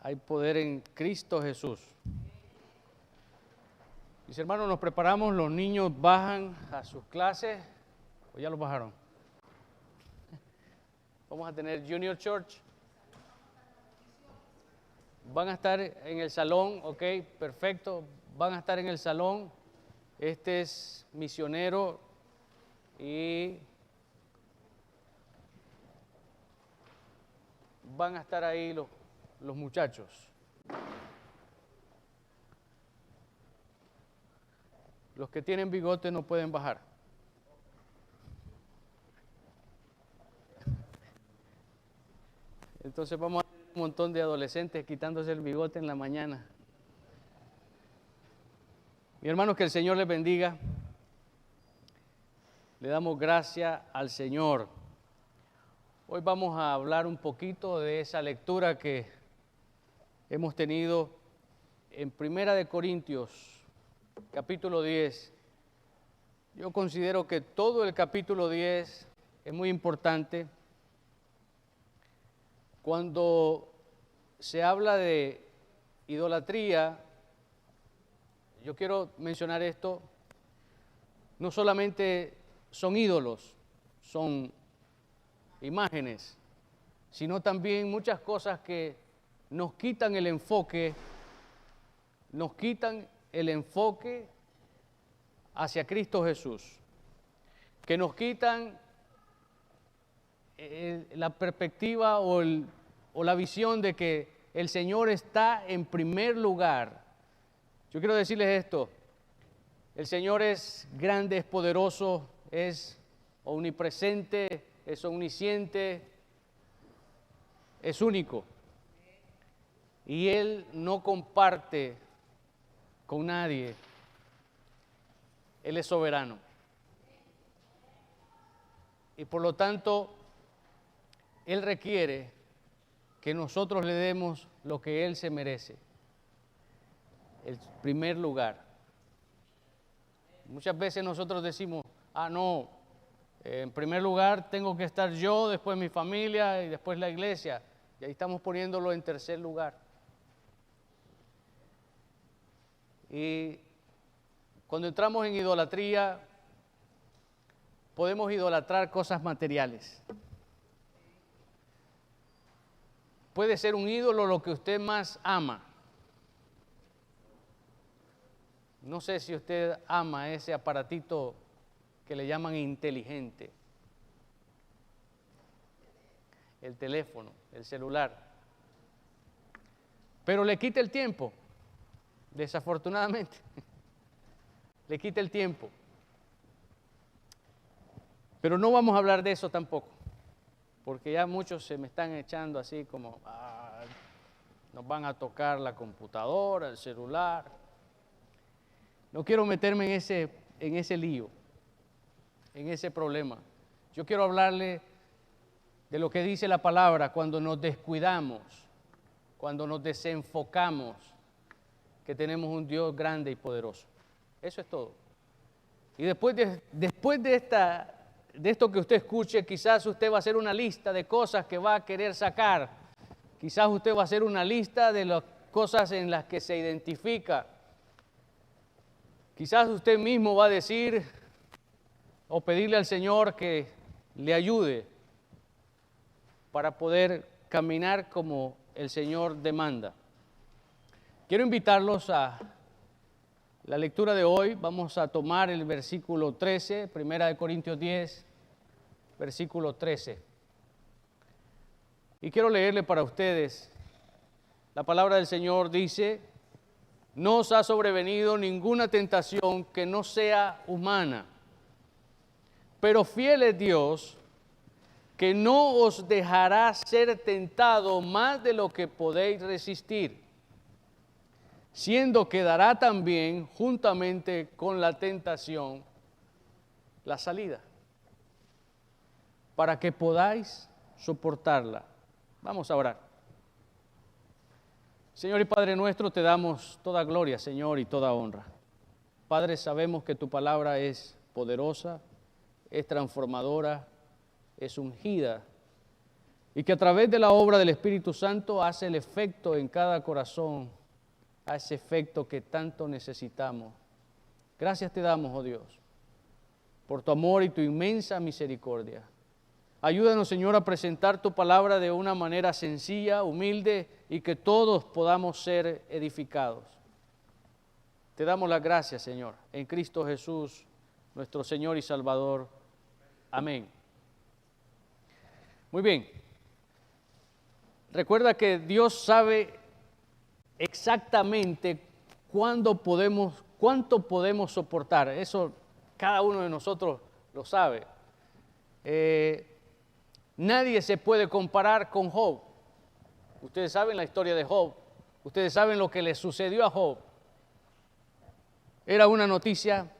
Hay poder en Cristo Jesús. Mis hermanos, nos preparamos, los niños bajan a sus clases, o ya los bajaron. Vamos a tener Junior Church. Van a estar en el salón, ok, perfecto. Van a estar en el salón. Este es misionero y van a estar ahí los muchachos. Los que tienen bigote no pueden bajar. Entonces vamos a tener un montón de adolescentes quitándose el bigote en la mañana. Mi hermano, que el Señor les bendiga. Le damos gracias al Señor. Hoy vamos a hablar un poquito de esa lectura que hemos tenido en Primera de Corintios, capítulo 10. Yo considero que todo el capítulo 10 es muy importante. Cuando se habla de idolatría, yo quiero mencionar esto, no solamente son ídolos, son imágenes, sino también muchas cosas que nos quitan el enfoque, hacia Cristo Jesús, que nos quitan la perspectiva o la visión de que el Señor está en primer lugar. Yo quiero decirles esto, el Señor es grande, es poderoso, es omnipresente, es omnisciente, es único. Y Él no comparte con nadie. Él es soberano. Y por lo tanto, Él requiere que nosotros le demos lo que Él se merece. El primer lugar. Muchas veces nosotros decimos, no, en primer lugar tengo que estar yo, después mi familia y después la iglesia. Y ahí estamos poniéndolo en tercer lugar. Y cuando entramos en idolatría, podemos idolatrar cosas materiales. Puede ser un ídolo lo que usted más ama. No sé si usted ama ese aparatito que le llaman inteligente. El teléfono, el celular. Pero le quita el tiempo, desafortunadamente. Le quita el tiempo. Pero no vamos a hablar de eso tampoco, porque ya muchos se me están echando así como, nos van a tocar la computadora, el celular. No quiero meterme en ese lío, en ese problema. Yo quiero hablarle de lo que dice la palabra cuando nos descuidamos, cuando nos desenfocamos, que tenemos un Dios grande y poderoso. Eso es todo. Y después de esto que usted escuche, quizás usted va a hacer una lista de cosas que va a querer sacar. Quizás usted va a hacer una lista de las cosas en las que se identifica. Quizás usted mismo va a decir o pedirle al Señor que le ayude para poder caminar como el Señor demanda. Quiero invitarlos a la lectura de hoy. Vamos a tomar el versículo 13, Primera de Corintios 10, versículo 13. Y quiero leerle para ustedes. La palabra del Señor dice: no os ha sobrevenido ninguna tentación que no sea humana, pero fiel es Dios, que no os dejará ser tentado más de lo que podéis resistir, siendo que dará también juntamente con la tentación la salida, para que podáis soportarla. Vamos a orar. Señor y Padre nuestro, te damos toda gloria, Señor, y toda honra. Padre, sabemos que tu palabra es poderosa, es transformadora, es ungida y que a través de la obra del Espíritu Santo hace el efecto en cada corazón, a ese efecto que tanto necesitamos. Gracias te damos, oh Dios, por tu amor y tu inmensa misericordia. Ayúdanos, Señor, a presentar tu palabra de una manera sencilla, humilde y que todos podamos ser edificados. Te damos las gracias, Señor, en Cristo Jesús, nuestro Señor y Salvador. Amén. Muy bien. Recuerda que Dios sabe exactamente cuánto podemos soportar. Eso cada uno de nosotros lo sabe. Nadie se puede comparar con Job. Ustedes saben la historia de Job. Ustedes saben lo que le sucedió a Job. Era una noticia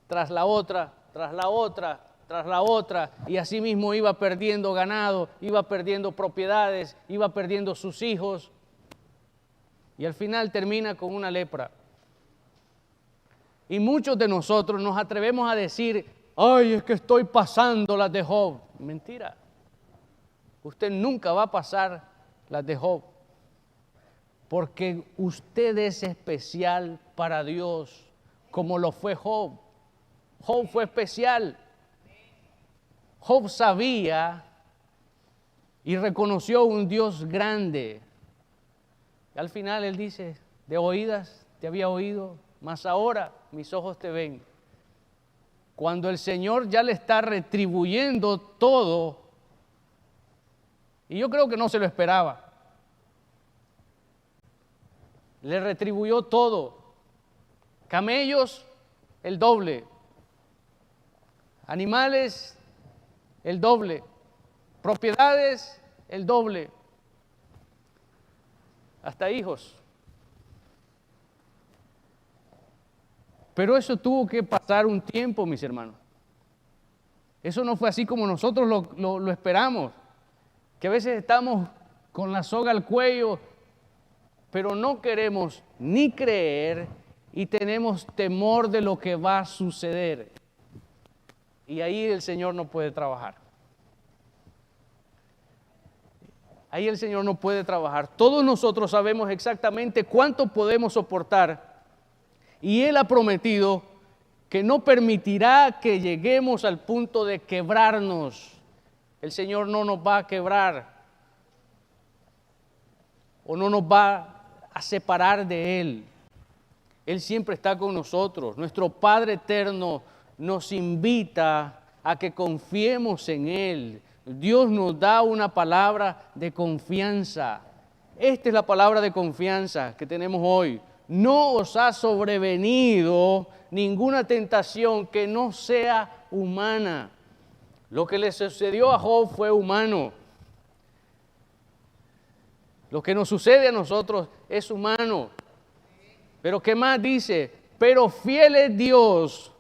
tras la otra, tras la otra, tras la otra, y así mismo iba perdiendo ganado, iba perdiendo propiedades, iba perdiendo sus hijos, y al final termina con una lepra. Y muchos de nosotros nos atrevemos a decir, ay, es que estoy pasando las de Job. Mentira. Usted nunca va a pasar las de Job, porque usted es especial para Dios, como lo fue Job. Job fue especial. Job sabía y reconoció un Dios grande. Y al final él dice, de oídas te había oído, mas ahora mis ojos te ven. Cuando el Señor ya le está retribuyendo todo, y yo creo que no se lo esperaba, le retribuyó todo. Camellos, el doble. Animales, el doble. Propiedades, el doble. Hasta hijos. Pero eso tuvo que pasar un tiempo, mis hermanos. Eso no fue así como nosotros lo esperamos. Que a veces estamos con la soga al cuello, pero no queremos ni creer y tenemos temor de lo que va a suceder. Y ahí el Señor no puede trabajar. Ahí el Señor no puede trabajar. Todos nosotros sabemos exactamente cuánto podemos soportar. Y Él ha prometido que no permitirá que lleguemos al punto de quebrarnos. El Señor no nos va a quebrar o no nos va a separar de Él. Él siempre está con nosotros. Nuestro Padre eterno nos invita a que confiemos en Él. Dios nos da una palabra de confianza. Esta es la palabra de confianza que tenemos hoy. No os ha sobrevenido ninguna tentación que no sea humana. Lo que le sucedió a Job fue humano. Lo que nos sucede a nosotros es humano. Pero ¿qué más dice? Pero fiel es Dios.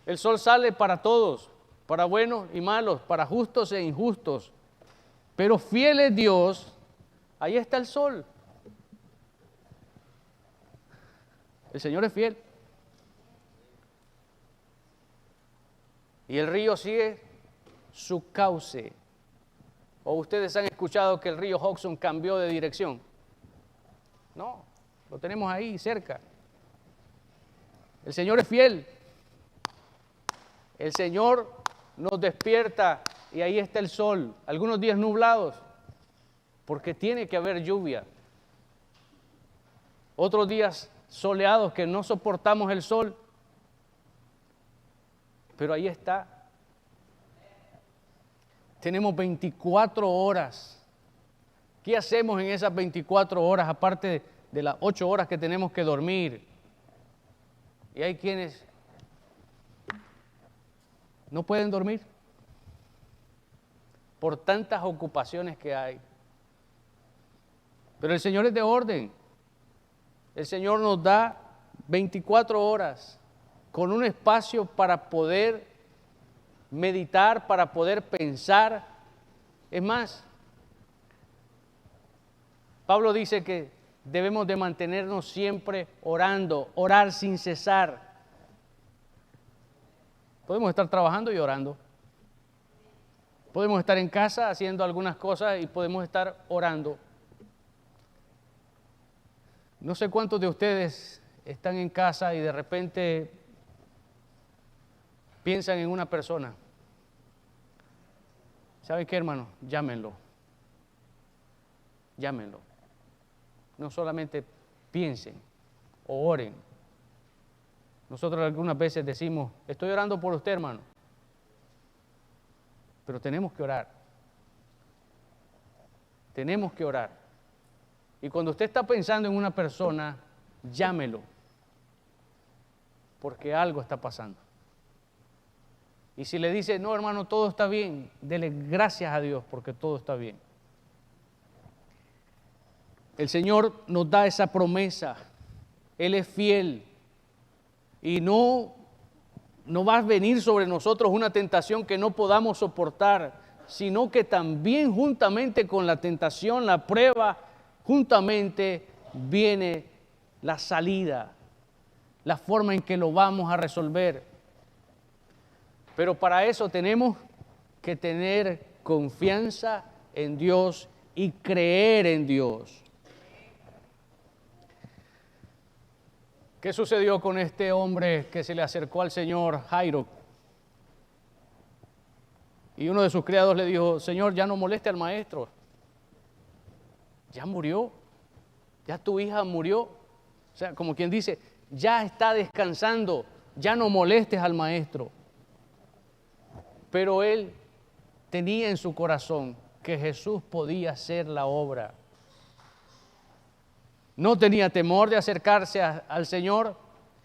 El sol sale para todos, para buenos y malos, para justos e injustos. Pero fiel es Dios, ahí está el sol. El Señor es fiel. Y el río sigue su cauce. ¿O ustedes han escuchado que el río Hudson cambió de dirección? No, lo tenemos ahí cerca. El Señor es fiel. El Señor nos despierta y ahí está el sol. Algunos días nublados, porque tiene que haber lluvia. Otros días soleados que no soportamos el sol, pero ahí está. Tenemos 24 horas. ¿Qué hacemos en esas 24 horas, aparte de las 8 horas que tenemos que dormir? Y hay quienes no pueden dormir por tantas ocupaciones que hay. Pero el Señor es de orden. El Señor nos da 24 horas con un espacio para poder meditar, para poder pensar. Es más, Pablo dice que debemos de mantenernos siempre orando, orar sin cesar. Podemos estar trabajando y orando. Podemos estar en casa haciendo algunas cosas y podemos estar orando. No sé cuántos de ustedes están en casa y de repente piensan en una persona. ¿Saben qué, hermano? Llámenlo. Llámenlo. No solamente piensen o oren. Nosotros algunas veces decimos, estoy orando por usted, hermano. Pero tenemos que orar. Tenemos que orar. Y cuando usted está pensando en una persona, llámelo. Porque algo está pasando. Y si le dice, no, hermano, todo está bien, dele gracias a Dios porque todo está bien. El Señor nos da esa promesa. Él es fiel. Y no va a venir sobre nosotros una tentación que no podamos soportar, sino que también juntamente con la tentación, la prueba, juntamente viene la salida, la forma en que lo vamos a resolver. Pero para eso tenemos que tener confianza en Dios y creer en Dios. ¿Qué sucedió con este hombre que se le acercó al Señor, Jairo? Y uno de sus criados le dijo, Señor, ya no moleste al maestro. Ya murió. Ya tu hija murió. O sea, como quien dice, ya está descansando. Ya no molestes al maestro. Pero él tenía en su corazón que Jesús podía hacer la obra. No tenía temor de acercarse al Señor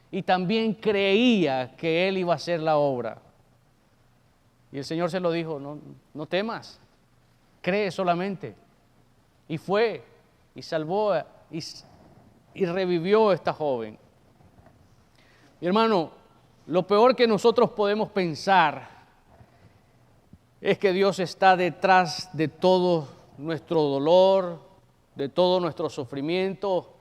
y también creía que Él iba a hacer la obra. Y el Señor se lo dijo, no temas, cree solamente. Y fue y salvó y revivió a esta joven. Mi hermano, lo peor que nosotros podemos pensar es que Dios está detrás de todo nuestro dolor, de todo nuestro sufrimiento,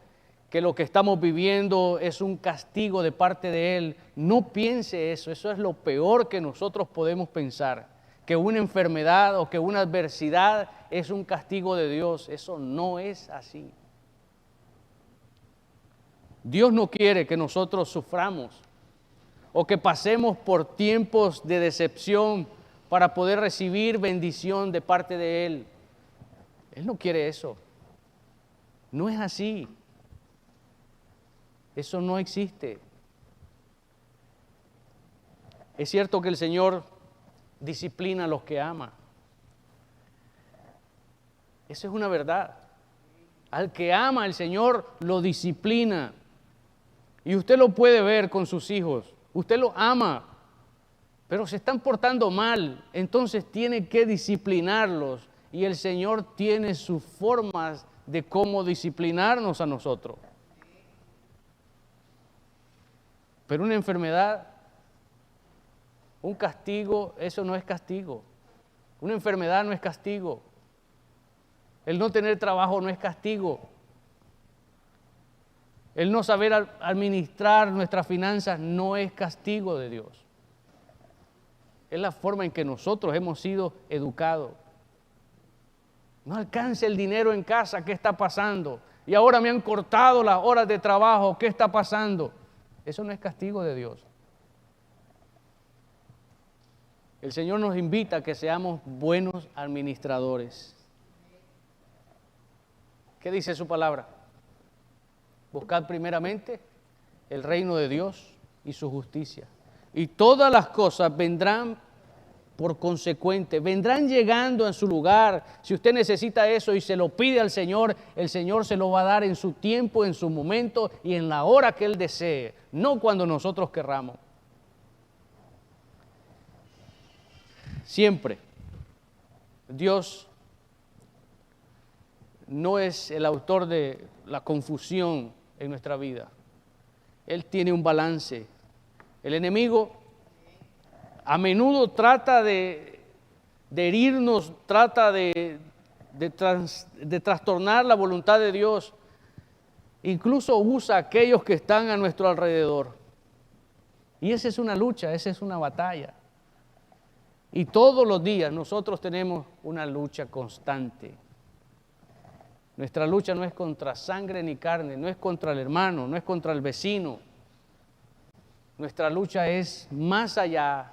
que lo que estamos viviendo es un castigo de parte de Él. No piense eso es lo peor que nosotros podemos pensar, que una enfermedad o que una adversidad es un castigo de Dios. Eso no es así. Dios no quiere que nosotros suframos o que pasemos por tiempos de decepción para poder recibir bendición de parte de Él. Él no quiere eso. No es así. Eso no existe. Es cierto que el Señor disciplina a los que ama. Eso es una verdad. Al que ama, el Señor lo disciplina. Y usted lo puede ver con sus hijos. Usted lo ama, pero se están portando mal. Entonces tiene que disciplinarlos. Y el Señor tiene sus formas de cómo disciplinarnos a nosotros. Pero una enfermedad, un castigo, eso no es castigo. Una enfermedad no es castigo. El no tener trabajo no es castigo. El no saber administrar nuestras finanzas no es castigo de Dios. Es la forma en que nosotros hemos sido educados. No alcance el dinero en casa, ¿qué está pasando? Y ahora me han cortado las horas de trabajo, ¿qué está pasando? Eso no es castigo de Dios. El Señor nos invita a que seamos buenos administradores. ¿Qué dice su palabra? Buscad primeramente el reino de Dios y su justicia. Y todas las cosas vendrán por consecuente, vendrán llegando en su lugar. Si usted necesita eso y se lo pide al Señor, el Señor se lo va a dar en su tiempo, en su momento y en la hora que Él desee, no cuando nosotros querramos. Siempre, Dios no es el autor de la confusión en nuestra vida. Él tiene un balance. El enemigo a menudo trata de herirnos, trata de trastornar la voluntad de Dios. Incluso usa a aquellos que están a nuestro alrededor. Y esa es una lucha, esa es una batalla. Y todos los días nosotros tenemos una lucha constante. Nuestra lucha no es contra sangre ni carne, no es contra el hermano, no es contra el vecino. Nuestra lucha es más allá,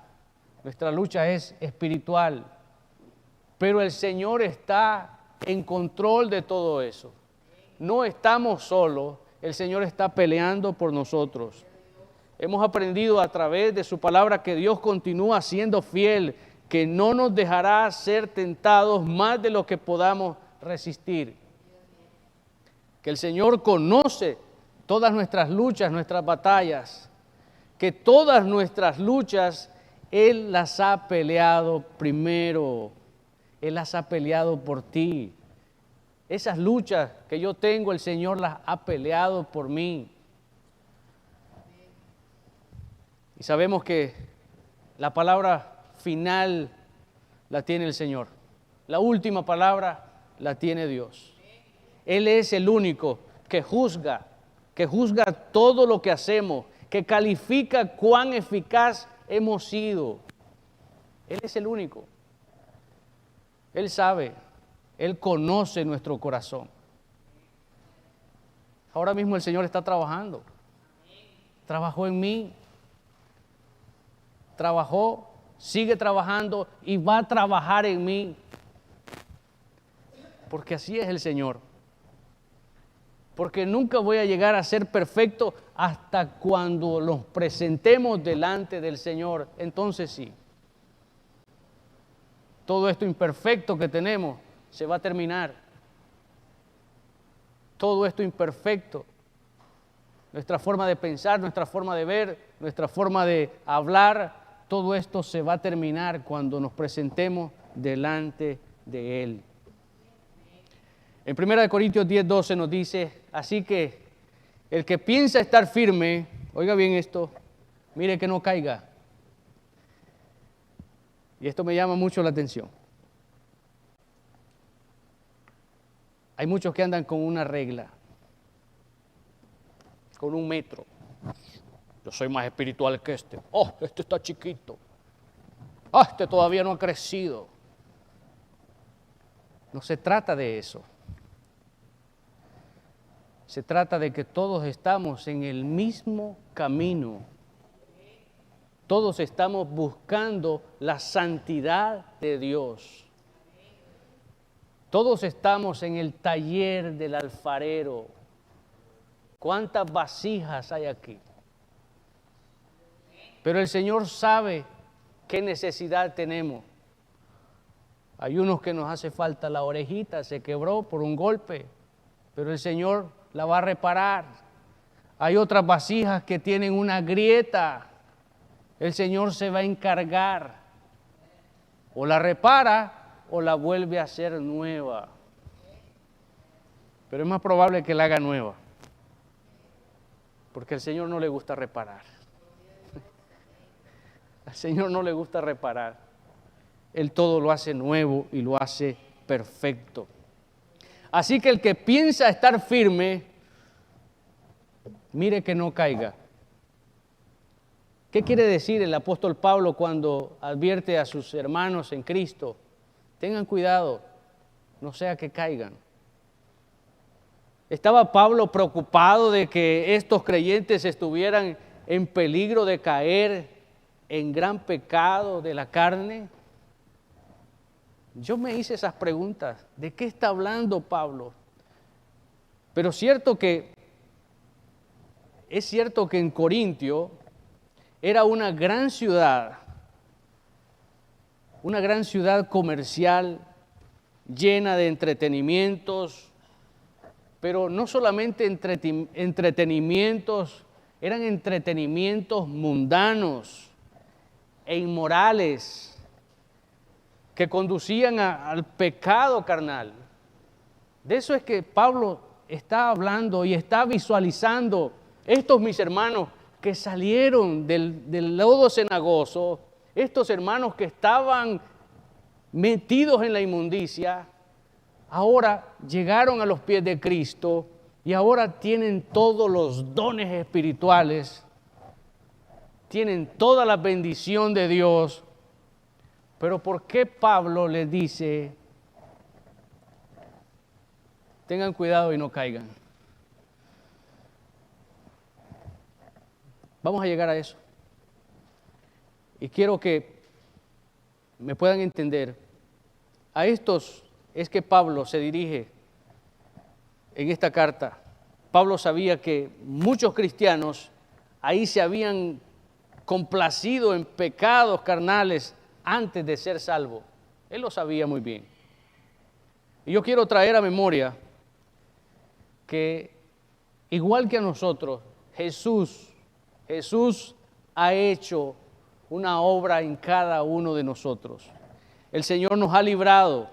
nuestra lucha es espiritual. Pero el Señor está en control de todo eso. No estamos solos, el Señor está peleando por nosotros. Hemos aprendido a través de su palabra que Dios continúa siendo fiel, que no nos dejará ser tentados más de lo que podamos resistir. Que el Señor conoce todas nuestras luchas, nuestras batallas, que todas nuestras luchas Él las ha peleado primero, Él las ha peleado por ti. Esas luchas que yo tengo, el Señor las ha peleado por mí. Y sabemos que la palabra final la tiene el Señor. La última palabra la tiene Dios. Él es el único que juzga todo lo que hacemos, que califica cuán eficaz hemos sido. Él es el único. Él sabe, Él conoce nuestro corazón. Ahora mismo el Señor está trabajando. Trabajó en mí. Trabajó, sigue trabajando y va a trabajar en mí. Porque así es el Señor. Porque nunca voy a llegar a ser perfecto hasta cuando nos presentemos delante del Señor. Entonces sí. Todo esto imperfecto que tenemos se va a terminar. Todo esto imperfecto, nuestra forma de pensar, nuestra forma de ver, nuestra forma de hablar, todo esto se va a terminar cuando nos presentemos delante de Él. En 1 Corintios 10:12 nos dice, así que el que piensa estar firme, oiga bien esto, mire que no caiga. Y esto me llama mucho la atención. Hay muchos que andan con una regla, con un metro. Yo soy más espiritual que este. Oh, este está chiquito. Ah, este todavía no ha crecido. No se trata de eso. Se trata de que todos estamos en el mismo camino. Todos estamos buscando la santidad de Dios. Todos estamos en el taller del alfarero. ¿Cuántas vasijas hay aquí? Pero el Señor sabe qué necesidad tenemos. Hay unos que nos hace falta la orejita, se quebró por un golpe, pero el Señor la va a reparar. Hay otras vasijas que tienen una grieta. El Señor se va a encargar. O la repara o la vuelve a hacer nueva. Pero es más probable que la haga nueva. Porque al Señor no le gusta reparar. Al Señor no le gusta reparar. Él todo lo hace nuevo y lo hace perfecto. Así que el que piensa estar firme, mire que no caiga. ¿Qué quiere decir el apóstol Pablo cuando advierte a sus hermanos en Cristo? Tengan cuidado, no sea que caigan. ¿Estaba Pablo preocupado de que estos creyentes estuvieran en peligro de caer en gran pecado de la carne? Yo me hice esas preguntas. ¿De qué está hablando Pablo? Pero es cierto que en Corintio era una gran ciudad comercial, llena de entretenimientos, pero no solamente entretenimientos, eran entretenimientos mundanos e inmorales que conducían al pecado carnal. De eso es que Pablo está hablando y está visualizando estos mis hermanos que salieron del lodo cenagoso, estos hermanos que estaban metidos en la inmundicia, ahora llegaron a los pies de Cristo y ahora tienen todos los dones espirituales, tienen toda la bendición de Dios, Pero ¿por qué Pablo les dice, tengan cuidado y no caigan? Vamos a llegar a eso. Y quiero que me puedan entender. A estos es que Pablo se dirige en esta carta. Pablo sabía que muchos cristianos ahí se habían complacido en pecados carnales antes de ser salvos. Él lo sabía muy bien. Y yo quiero traer a memoria que igual que a nosotros, Jesús ha hecho una obra en cada uno de nosotros. El Señor nos ha librado.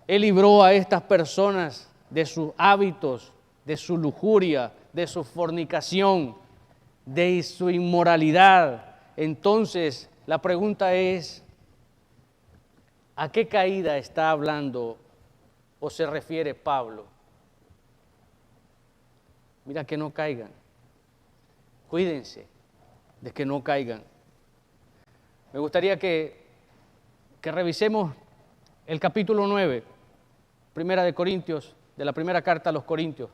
Él libró a estas personas de sus hábitos, de su lujuria, de su fornicación, de su inmoralidad. Entonces, la pregunta es, ¿a qué caída está hablando o se refiere Pablo? Mira, que no caigan. Cuídense de que no caigan. Me gustaría que revisemos el capítulo 9, Primera de Corintios, de la primera carta a los Corintios,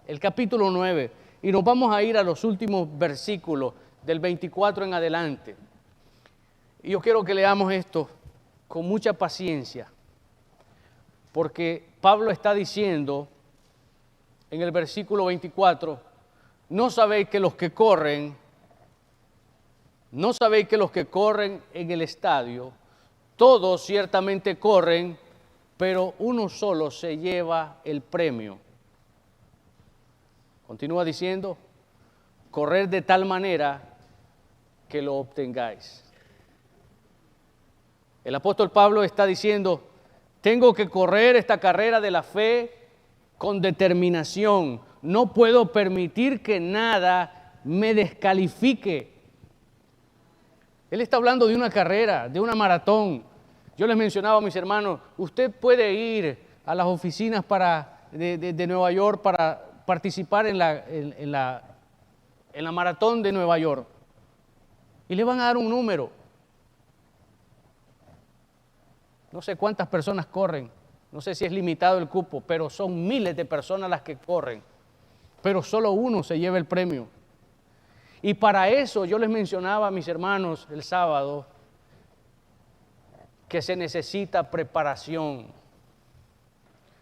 el capítulo 9, y nos vamos a ir a los últimos versículos del 24 en adelante. Y yo quiero que leamos esto con mucha paciencia, porque Pablo está diciendo en el versículo 24, ¿no sabéis que los que corren en el estadio, todos ciertamente corren, pero uno solo se lleva el premio? Continúa diciendo, correr de tal manera que lo obtengáis. El apóstol Pablo está diciendo, tengo que correr esta carrera de la fe con determinación. No puedo permitir que nada me descalifique. Él está hablando de una carrera, de una maratón. Yo les mencionaba a mis hermanos, usted puede ir a las oficinas de Nueva York para participar en la maratón de Nueva York y le van a dar un número. No sé cuántas personas corren, no sé si es limitado el cupo, pero son miles de personas las que corren, pero solo uno se lleva el premio. Y para eso yo les mencionaba a mis hermanos el sábado que se necesita preparación.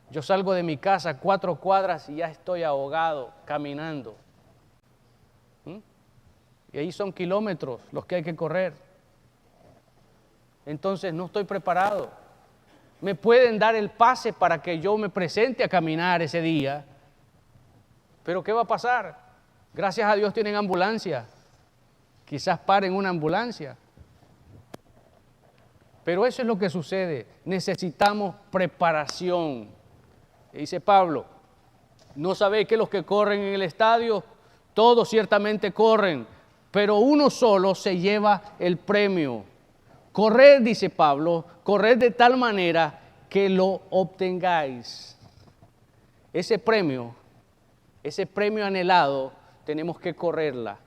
Yo salgo de mi casa 4 cuadras y ya estoy ahogado caminando. Y ahí son kilómetros los que hay que correr. Entonces no estoy preparado. Me pueden dar el pase para que yo me presente a caminar ese día, pero ¿qué va a pasar? Gracias a Dios tienen ambulancia. Quizás paren una ambulancia. Pero eso es lo que sucede. Necesitamos preparación. Dice Pablo, ¿no sabéis que los que corren en el estadio, todos ciertamente corren, pero uno solo se lleva el premio? Corred, dice Pablo, corred de tal manera que lo obtengáis. Ese premio anhelado, tenemos que correrla.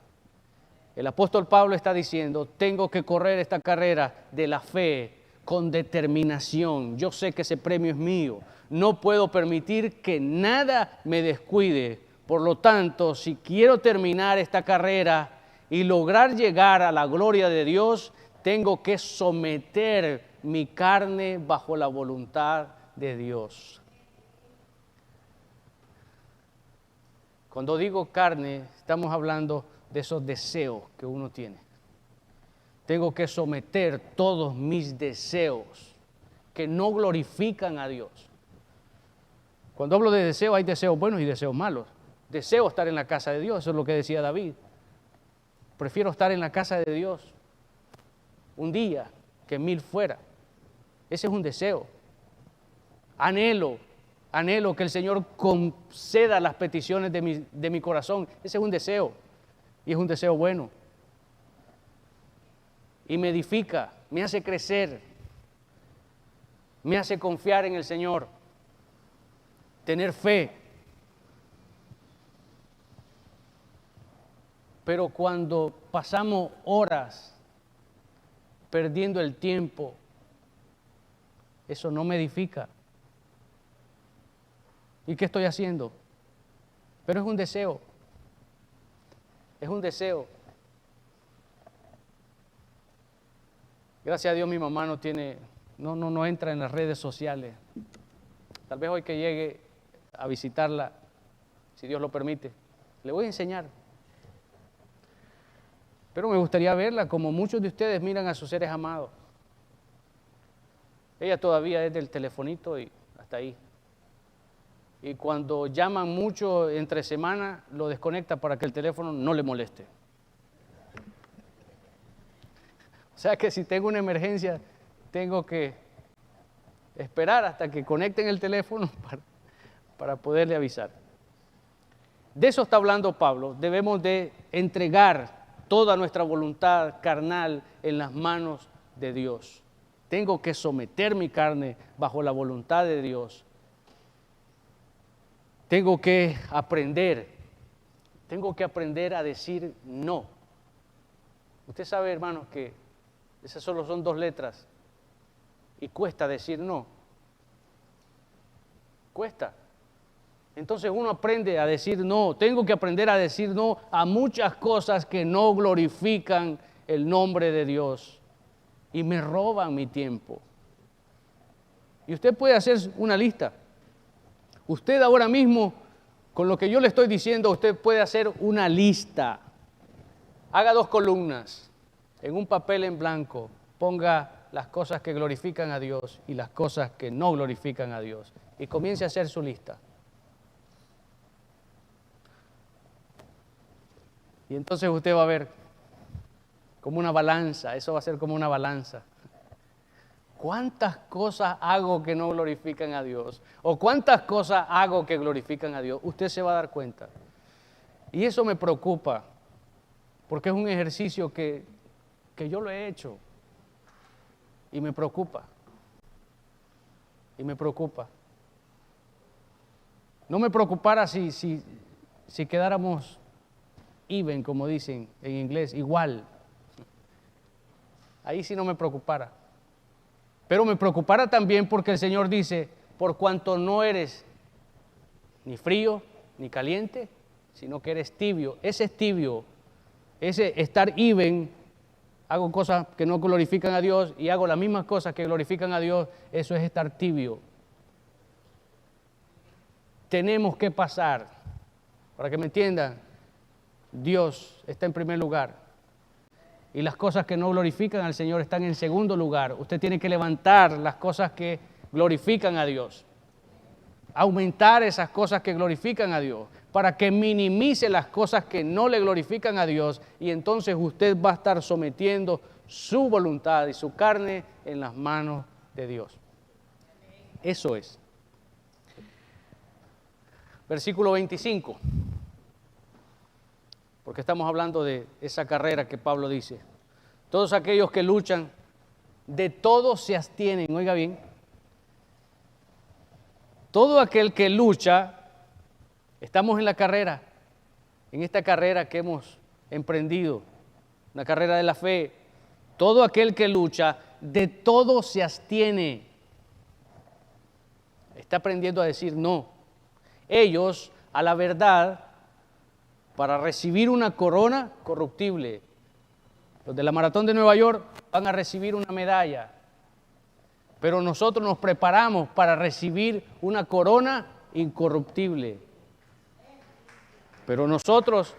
El apóstol Pablo está diciendo, tengo que correr esta carrera de la fe con determinación. Yo sé que ese premio es mío. No puedo permitir que nada me descuide. Por lo tanto, si quiero terminar esta carrera y lograr llegar a la gloria de Dios, tengo que someter mi carne bajo la voluntad de Dios. Cuando digo carne, estamos hablando de esos deseos que uno tiene. Tengo que someter todos mis deseos que no glorifican a Dios. Cuando hablo de deseo, hay deseos buenos y deseos malos. Deseo estar en la casa de Dios, eso es lo que decía David. Prefiero estar en la casa de Dios un día que 1000 fuera. Ese es un deseo. Anhelo que el Señor conceda las peticiones de mi corazón. Ese es un deseo, y es un deseo bueno. Y me edifica, me hace crecer, me hace confiar en el Señor, tener fe. Pero cuando pasamos horas perdiendo el tiempo. Eso no me edifica. ¿Y qué estoy haciendo? Pero es un deseo. Es un deseo. Gracias a Dios mi mamá no entra en las redes sociales. Tal vez hoy que llegue a visitarla, si Dios lo permite, le voy a enseñar. Pero me gustaría verla como muchos de ustedes miran a sus seres amados. Ella todavía es del telefonito y hasta ahí. Y cuando llaman mucho entre semana, lo desconecta para que el teléfono no le moleste. O sea que si tengo una emergencia, tengo que esperar hasta que conecten el teléfono para poderle avisar. De eso está hablando Pablo. Debemos de entregar toda nuestra voluntad carnal en las manos de Dios. Tengo que someter mi carne bajo la voluntad de Dios. Tengo que aprender a decir no. Usted sabe, hermanos, que esas solo son 2 letras y cuesta decir no. Cuesta. Entonces uno aprende a decir no. Tengo que aprender a decir no a muchas cosas que no glorifican el nombre de Dios y me roban mi tiempo. Y usted puede hacer una lista. Usted ahora mismo, con lo que yo le estoy diciendo, usted puede hacer una lista. Haga 2 columnas. En un papel en blanco, ponga las cosas que glorifican a Dios y las cosas que no glorifican a Dios. Y comience a hacer su lista. Y entonces usted va a ver como una balanza, eso va a ser como una balanza. ¿Cuántas cosas hago que no glorifican a Dios? ¿O cuántas cosas hago que glorifican a Dios? Usted se va a dar cuenta. Y eso me preocupa, porque es un ejercicio que yo lo he hecho. Y me preocupa. Y me preocupa. No me preocupara si quedáramos even, como dicen en inglés, igual. Ahí sí no me preocupara. Pero me preocupara también porque el Señor dice, por cuanto no eres ni frío ni caliente, sino que eres tibio. Ese es tibio, ese estar even, hago cosas que no glorifican a Dios y hago las mismas cosas que glorifican a Dios, eso es estar tibio. Tenemos que pasar, para que me entiendan, Dios está en primer lugar. Y las cosas que no glorifican al Señor están en segundo lugar. Usted tiene que levantar las cosas que glorifican a Dios. Aumentar esas cosas que glorifican a Dios. Para que minimice las cosas que no le glorifican a Dios. Y entonces usted va a estar sometiendo su voluntad y su carne en las manos de Dios. Eso es. Versículo 25. Porque estamos hablando de esa carrera que Pablo dice. Todos aquellos que luchan, de todo se abstienen. Oiga bien. Todo aquel que lucha, estamos en la carrera, en esta carrera que hemos emprendido, una carrera de la fe. Todo aquel que lucha, de todo se abstiene. Está aprendiendo a decir no. Ellos, a la verdad, para recibir una corona corruptible. Los de la Maratón de Nueva York van a recibir una medalla. Pero nosotros nos preparamos para recibir una corona incorruptible. Pero nosotros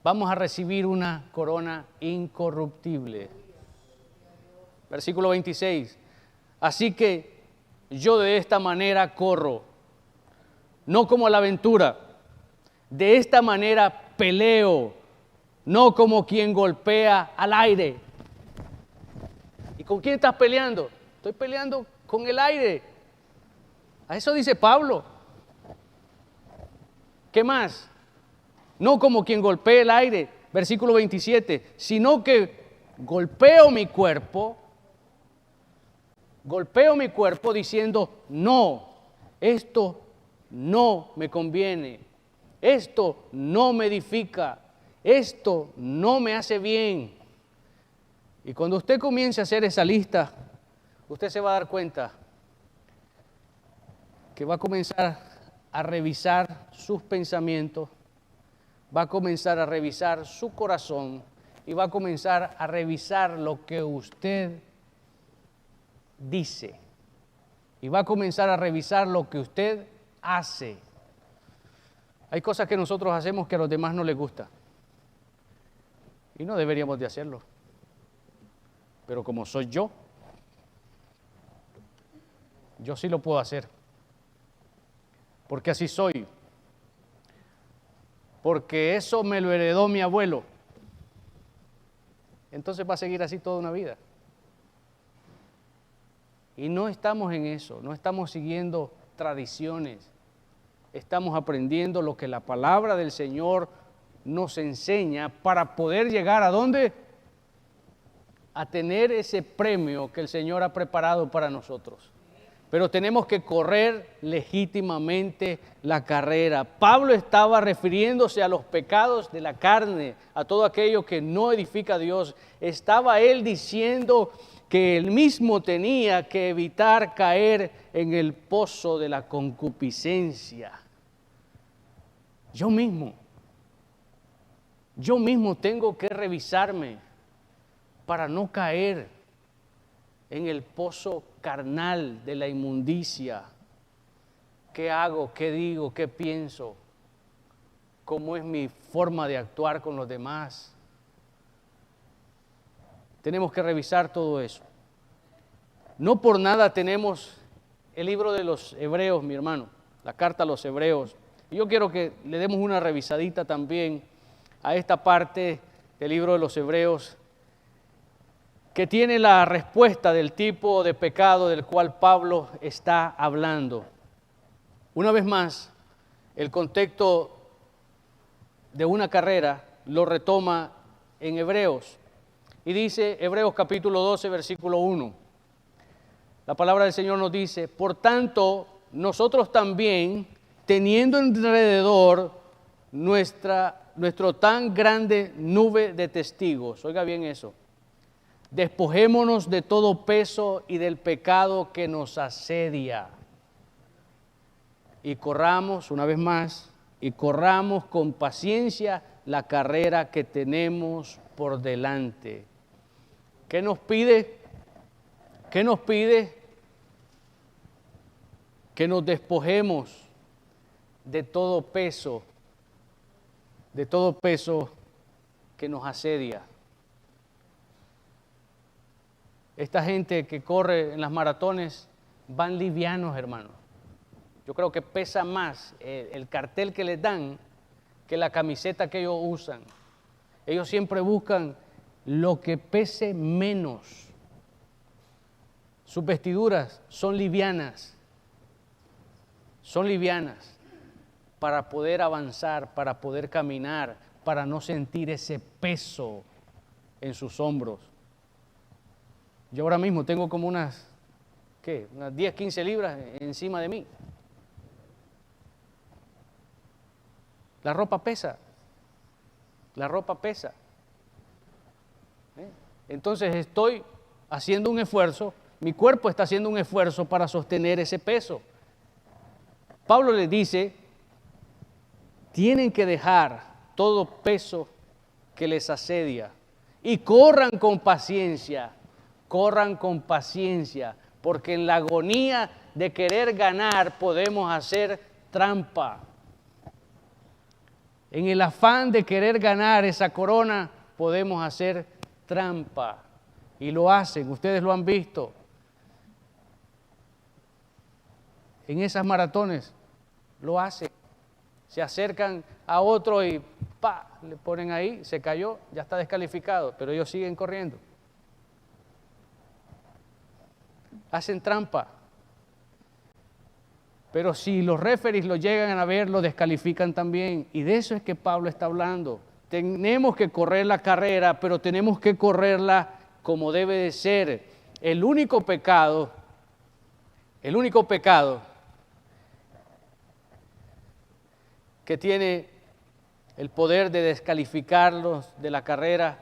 vamos a recibir una corona incorruptible. Versículo 26. Así que yo de esta manera corro. No como a la aventura, de esta manera peleo, no como quien golpea al aire. ¿Y con quién estás peleando? Estoy peleando con el aire. A eso dice Pablo. ¿Qué más? No como quien golpea el aire, versículo 27, sino que golpeo mi cuerpo diciendo, no, esto no me conviene, esto no me edifica, esto no me hace bien. Y cuando usted comience a hacer esa lista, usted se va a dar cuenta que va a comenzar a revisar sus pensamientos, va a comenzar a revisar su corazón y va a comenzar a revisar lo que usted dice. Y va a comenzar a revisar lo que usted hace. Hay cosas que nosotros hacemos que a los demás no les gusta. Y no deberíamos de hacerlo. Pero como soy yo sí lo puedo hacer. Porque así soy. Porque eso me lo heredó mi abuelo. Entonces va a seguir así toda una vida. Y no estamos en eso, no estamos siguiendo tradiciones. Estamos aprendiendo lo que la palabra del Señor nos enseña para poder llegar ¿a dónde? A tener ese premio que el Señor ha preparado para nosotros. Pero tenemos que correr legítimamente la carrera. Pablo estaba refiriéndose a los pecados de la carne, a todo aquello que no edifica a Dios. Estaba él diciendo que él mismo tenía que evitar caer en el pozo de la concupiscencia. Yo mismo tengo que revisarme para no caer en el pozo carnal de la inmundicia. ¿Qué hago? ¿Qué digo? ¿Qué pienso? ¿Cómo es mi forma de actuar con los demás? Tenemos que revisar todo eso. No por nada tenemos el libro de los Hebreos, mi hermano, la carta a los Hebreos. Y yo quiero que le demos una revisadita también a esta parte del libro de los Hebreos, que tiene la respuesta del tipo de pecado del cual Pablo está hablando. Una vez más, el contexto de una carrera lo retoma en Hebreos. Y dice Hebreos capítulo 12, versículo 1. La palabra del Señor nos dice: por tanto, nosotros también, teniendo alrededor nuestro tan grande nube de testigos, oiga bien eso, despojémonos de todo peso y del pecado que nos asedia. Y corramos, una vez más, y corramos con paciencia la carrera que tenemos por delante. ¿Qué nos pide? ¿Qué nos pide? Que nos despojemos de todo peso que nos asedia. Esta gente que corre en las maratones van livianos, hermanos. Yo creo que pesa más el cartel que les dan que la camiseta que ellos usan. Ellos siempre buscan lo que pese menos. Sus vestiduras son livianas para poder avanzar, para poder caminar, para no sentir ese peso en sus hombros. Yo ahora mismo tengo como unas 10, 15 libras encima de mí. La ropa pesa. Entonces estoy haciendo un esfuerzo, mi cuerpo está haciendo un esfuerzo para sostener ese peso. Pablo les dice, tienen que dejar todo peso que les asedia y corran con paciencia, porque en la agonía de querer ganar podemos hacer trampa. En el afán de querer ganar esa corona podemos hacer trampa. Y lo hacen, ustedes lo han visto. En esas maratones lo hacen. Se acercan a otro y le ponen ahí, se cayó, ya está descalificado, pero ellos siguen corriendo. Hacen trampa. Pero si los referees lo llegan a ver, lo descalifican también. Y de eso es que Pablo está hablando. Tenemos que correr la carrera, pero tenemos que correrla como debe de ser. El único pecado que tiene el poder de descalificarlos de la carrera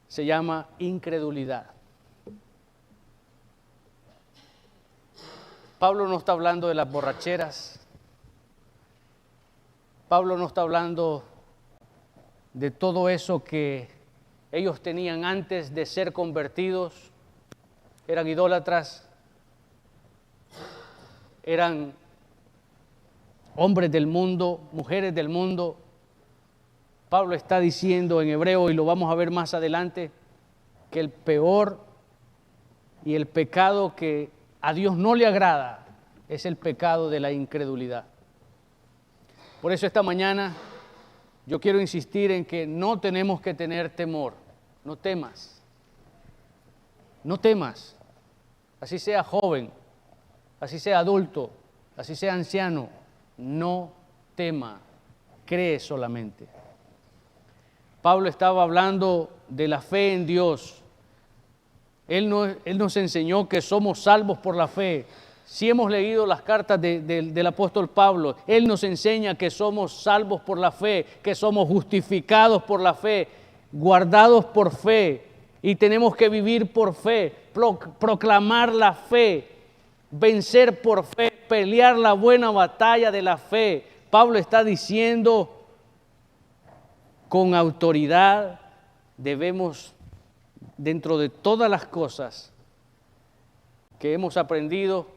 se llama incredulidad. Pablo no está hablando de las borracheras. Pablo no está hablando de todo eso que ellos tenían antes de ser convertidos. Eran idólatras, eran hombres del mundo, mujeres del mundo. Pablo está diciendo en hebreo, y lo vamos a ver más adelante, que el peor y el pecado que a Dios no le agrada es el pecado de la incredulidad. Por eso esta mañana yo quiero insistir en que no tenemos que tener temor. No temas. No temas. Así sea joven, así sea adulto, así sea anciano, no tema, cree solamente. Pablo estaba hablando de la fe en Dios. Él nos enseñó que somos salvos por la fe. Si hemos leído las cartas del apóstol Pablo, él nos enseña que somos salvos por la fe, que somos justificados por la fe, guardados por fe, y tenemos que vivir por fe, proclamar la fe, vencer por fe, pelear la buena batalla de la fe. Pablo está diciendo con autoridad, debemos, dentro de todas las cosas que hemos aprendido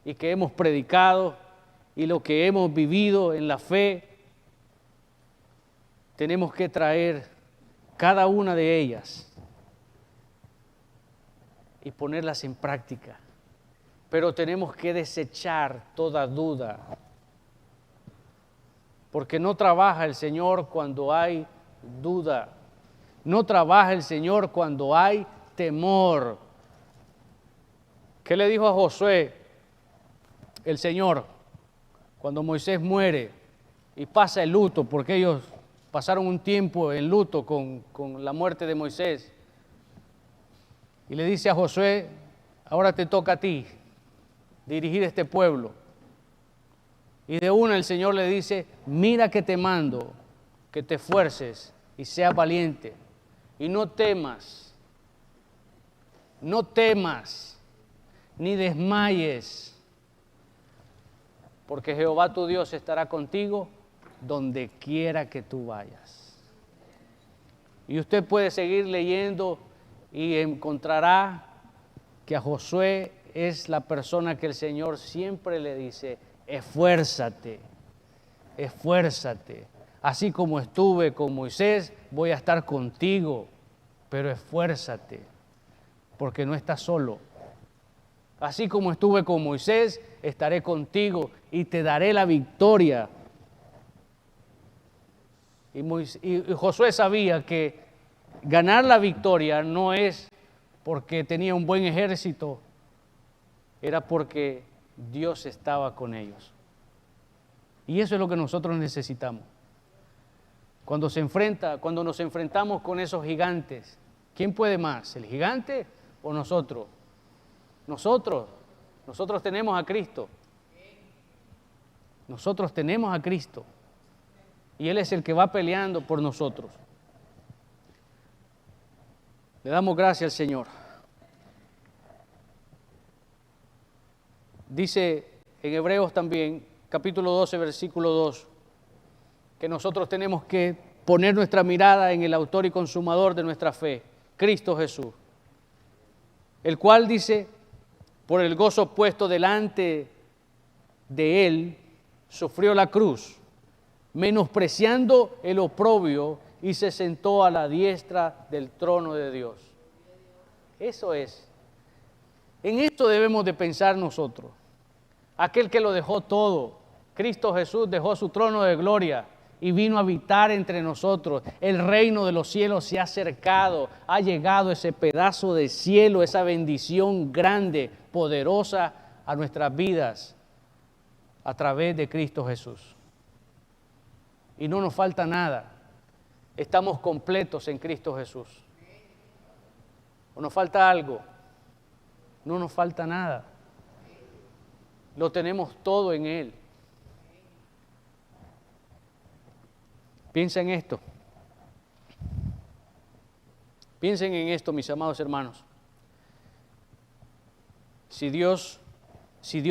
y que hemos predicado y lo que hemos vivido en la fe, tenemos que traer cada una de ellas y ponerlas en práctica. Pero tenemos que desechar toda duda, porque no trabaja el Señor cuando hay duda, no trabaja el Señor cuando hay temor. ¿Qué le dijo a Josué el Señor cuando Moisés muere y pasa el luto? Porque ellos pasaron un tiempo en luto con la muerte de Moisés. Y le dice a Josué, ahora te toca a ti dirigir este pueblo. Y de una el Señor le dice, mira que te mando, que te esfuerces y seas valiente. Y no temas, ni desmayes, porque Jehová tu Dios estará contigo donde quiera que tú vayas. Y usted puede seguir leyendo y encontrará que a Josué es la persona que el Señor siempre le dice, esfuérzate, esfuérzate. Así como estuve con Moisés, voy a estar contigo, pero esfuérzate, porque no estás solo. Así como estuve con Moisés, estaré contigo y te daré la victoria. Y Josué sabía que ganar la victoria no es porque tenía un buen ejército, era porque Dios estaba con ellos. Y eso es lo que nosotros necesitamos. Cuando nos enfrentamos con esos gigantes, ¿quién puede más? ¿El gigante o nosotros? Nosotros tenemos a Cristo. Nosotros tenemos a Cristo. Y Él es el que va peleando por nosotros. Le damos gracias al Señor. Dice en Hebreos también, capítulo 12, versículo 2, que nosotros tenemos que poner nuestra mirada en el autor y consumador de nuestra fe, Cristo Jesús, el cual dice, por el gozo puesto delante de Él, sufrió la cruz, menospreciando el oprobio, y se sentó a la diestra del trono de Dios. Eso es. En esto debemos de pensar nosotros. Aquel que lo dejó todo, Cristo Jesús dejó su trono de gloria y vino a habitar entre nosotros. El reino de los cielos se ha acercado, ha llegado ese pedazo de cielo, esa bendición grande, poderosa a nuestras vidas a través de Cristo Jesús. Y no nos falta nada. Estamos completos en Cristo Jesús. ¿O nos falta algo? No nos falta nada. Lo tenemos todo en Él. Piensa en esto. Piensen en esto, mis amados hermanos. Si Dios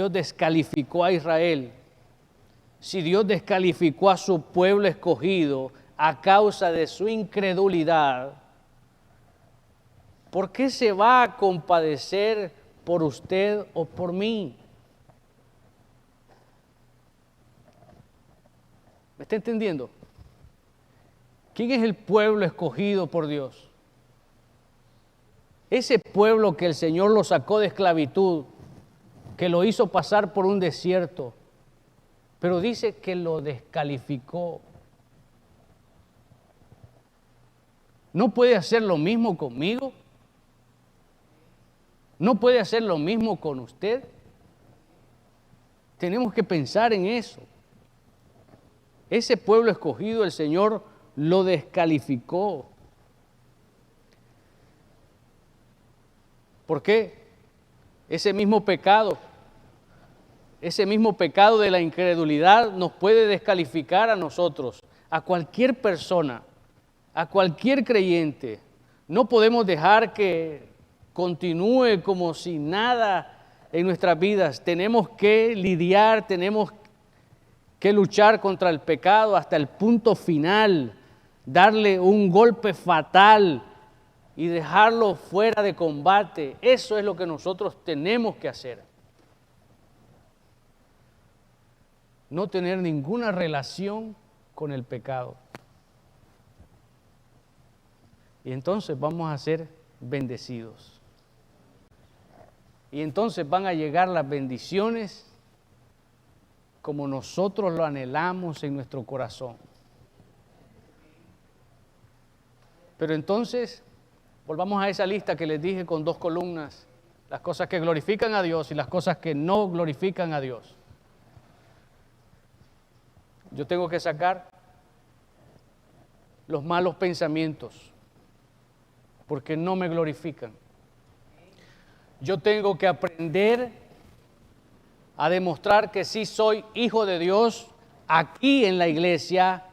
descalificó a Israel, si Dios descalificó a su pueblo escogido a causa de su incredulidad, ¿por qué se va a compadecer por usted o por mí? ¿Me está entendiendo? ¿Quién es el pueblo escogido por Dios? Ese pueblo que el Señor lo sacó de esclavitud, que lo hizo pasar por un desierto, pero dice que lo descalificó. ¿No puede hacer lo mismo conmigo? ¿No puede hacer lo mismo con usted? Tenemos que pensar en eso. Ese pueblo escogido, el Señor lo descalificó. ¿Por qué? Ese mismo pecado de la incredulidad nos puede descalificar a nosotros, a cualquier persona, a cualquier creyente. No podemos dejar que continúe como si nada en nuestras vidas. Tenemos que lidiar, tenemos que luchar contra el pecado hasta el punto final, darle un golpe fatal y dejarlo fuera de combate. Eso es lo que nosotros tenemos que hacer. No tener ninguna relación con el pecado. Y entonces vamos a ser bendecidos. Y entonces van a llegar las bendiciones como nosotros lo anhelamos en nuestro corazón. Pero entonces, volvamos a esa lista que les dije con 2 columnas, las cosas que glorifican a Dios y las cosas que no glorifican a Dios. Yo tengo que sacar los malos pensamientos, porque no me glorifican. Yo tengo que aprender a demostrar que sí soy hijo de Dios aquí en la iglesia,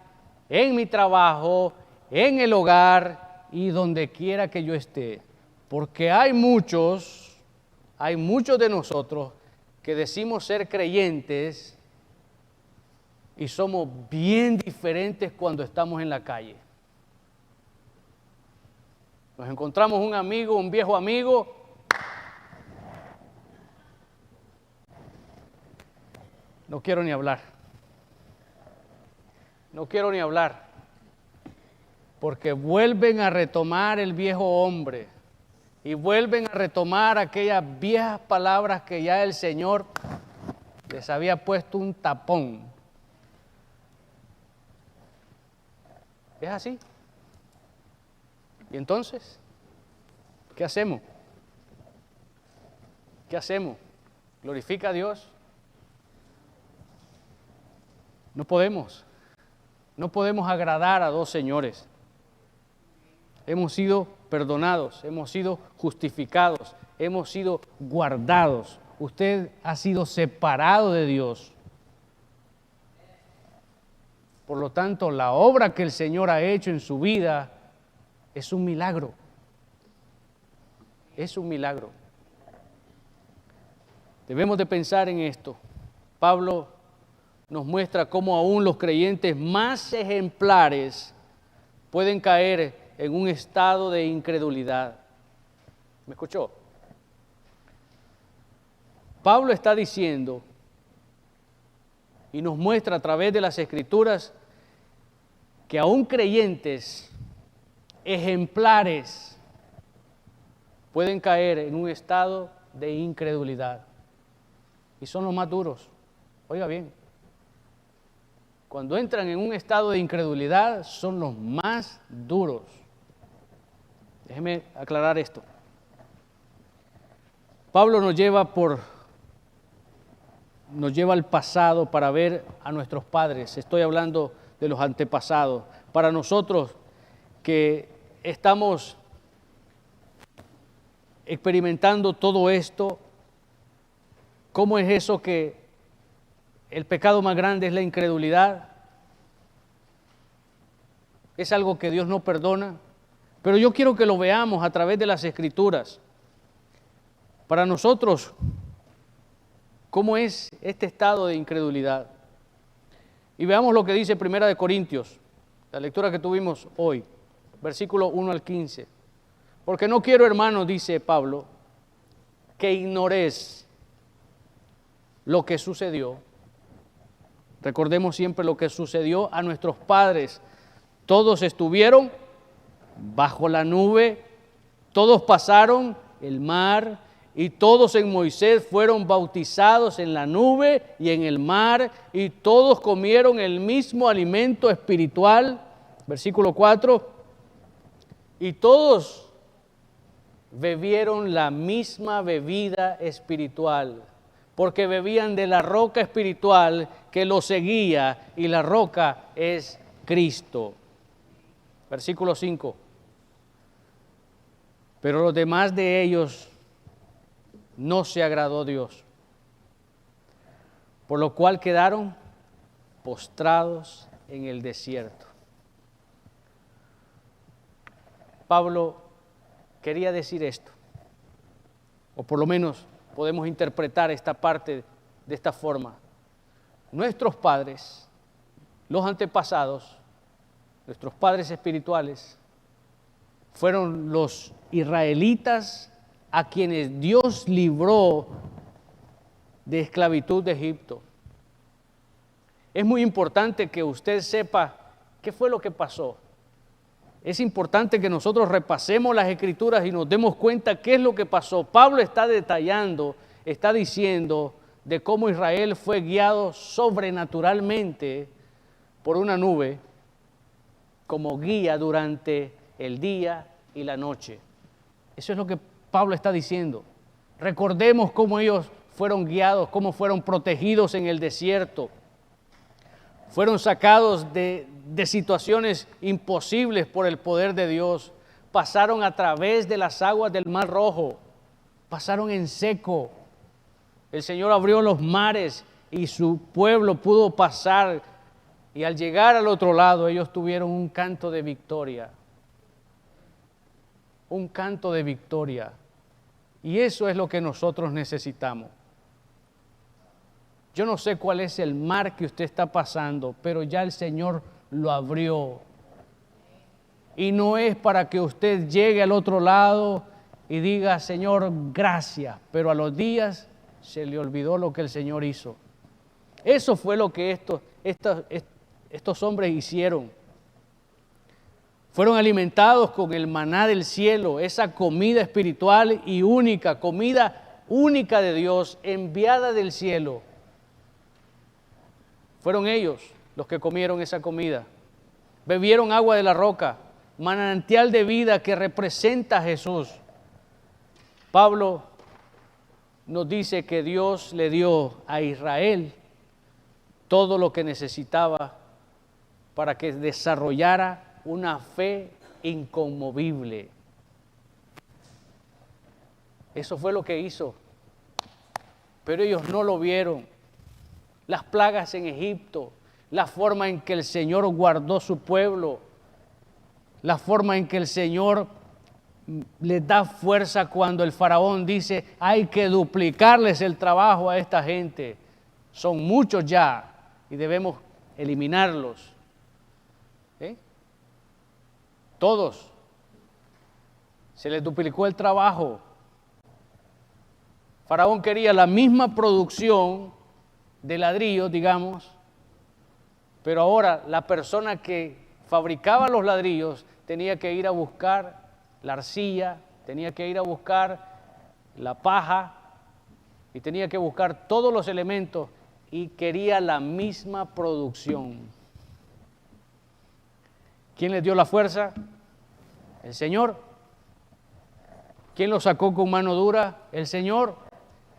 en mi trabajo, en el hogar y donde quiera que yo esté. Porque hay muchos de nosotros que decimos ser creyentes y somos bien diferentes cuando estamos en la calle. Nos encontramos un amigo, un viejo amigo, no quiero ni hablar. No quiero ni hablar. Porque vuelven a retomar el viejo hombre y vuelven a retomar aquellas viejas palabras que ya el Señor les había puesto un tapón. Es así. ¿Y entonces? ¿Qué hacemos? ¿Qué hacemos? ¿Glorifica a Dios? No podemos agradar a 2 señores. Hemos sido perdonados, hemos sido justificados, hemos sido guardados. Usted ha sido separado de Dios. Por lo tanto, la obra que el Señor ha hecho en su vida es un milagro. Es un milagro. Debemos de pensar en esto. Pablo nos muestra cómo aún los creyentes más ejemplares pueden caer en un estado de incredulidad. ¿Me escuchó? Pablo está diciendo y nos muestra a través de las Escrituras que aún creyentes ejemplares pueden caer en un estado de incredulidad. Y son los más duros. Oiga bien. Cuando entran en un estado de incredulidad, son los más duros. Déjeme aclarar esto. Pablo nos lleva al pasado para ver a nuestros padres. Estoy hablando de los antepasados. Para nosotros que estamos experimentando todo esto, ¿cómo es eso que el pecado más grande es la incredulidad? es algo que Dios no perdona, pero yo quiero que lo veamos a través de las Escrituras. Para nosotros, ¿cómo es este estado de incredulidad? Y veamos lo que dice 1 Corintios, la lectura que tuvimos hoy, versículo 1 al 15. Porque no quiero, hermanos, dice Pablo, que ignoréis lo que sucedió. Recordemos siempre lo que sucedió a nuestros padres. Todos estuvieron bajo la nube, todos pasaron el mar y todos en Moisés fueron bautizados en la nube y en el mar y todos comieron el mismo alimento espiritual. Versículo 4. Y todos bebieron la misma bebida espiritual, porque bebían de la roca espiritual que los seguía, y la roca es Cristo. Versículo 5. Pero los demás de ellos no se agradó Dios, por lo cual quedaron postrados en el desierto. Pablo quería decir esto, o por lo menos podemos interpretar esta parte de esta forma. Nuestros padres, los antepasados, nuestros padres espirituales, fueron los israelitas a quienes Dios libró de esclavitud de Egipto. Es muy importante que usted sepa qué fue lo que pasó. Es importante que nosotros repasemos las Escrituras y nos demos cuenta qué es lo que pasó. Pablo está detallando, está diciendo de cómo Israel fue guiado sobrenaturalmente por una nube como guía durante el día y la noche. Eso es lo que Pablo está diciendo. Recordemos cómo ellos fueron guiados, cómo fueron protegidos en el desierto. Fueron sacados de situaciones imposibles por el poder de Dios. Pasaron a través de las aguas del Mar Rojo. Pasaron en seco. El Señor abrió los mares y su pueblo pudo pasar. Y al llegar al otro lado, ellos tuvieron un canto de victoria. Un canto de victoria. Y eso es lo que nosotros necesitamos. Yo no sé cuál es el mar que usted está pasando, pero ya el Señor lo abrió. Y no es para que usted llegue al otro lado y diga, Señor, gracias, pero a los días se le olvidó lo que el Señor hizo. Eso fue lo que estos hombres hicieron. Fueron alimentados con el maná del cielo, esa comida espiritual y única, comida única de Dios, enviada del cielo. Fueron ellos los que comieron esa comida. Bebieron agua de la roca, manantial de vida que representa a Jesús. Pablo nos dice que Dios le dio a Israel todo lo que necesitaba para que desarrollara una fe inconmovible. Eso fue lo que hizo. Pero ellos no lo vieron. Las plagas en Egipto, la forma en que el Señor guardó su pueblo, la forma en que el Señor les da fuerza cuando el faraón dice, hay que duplicarles el trabajo a esta gente. Son muchos ya y debemos eliminarlos. Todos. Se les duplicó el trabajo. Faraón quería la misma producción de ladrillos, digamos, pero ahora la persona que fabricaba los ladrillos tenía que ir a buscar la arcilla, tenía que ir a buscar la paja y tenía que buscar todos los elementos y quería la misma producción. ¿Quién les dio la fuerza? El Señor. ¿Quién los sacó con mano dura? El Señor.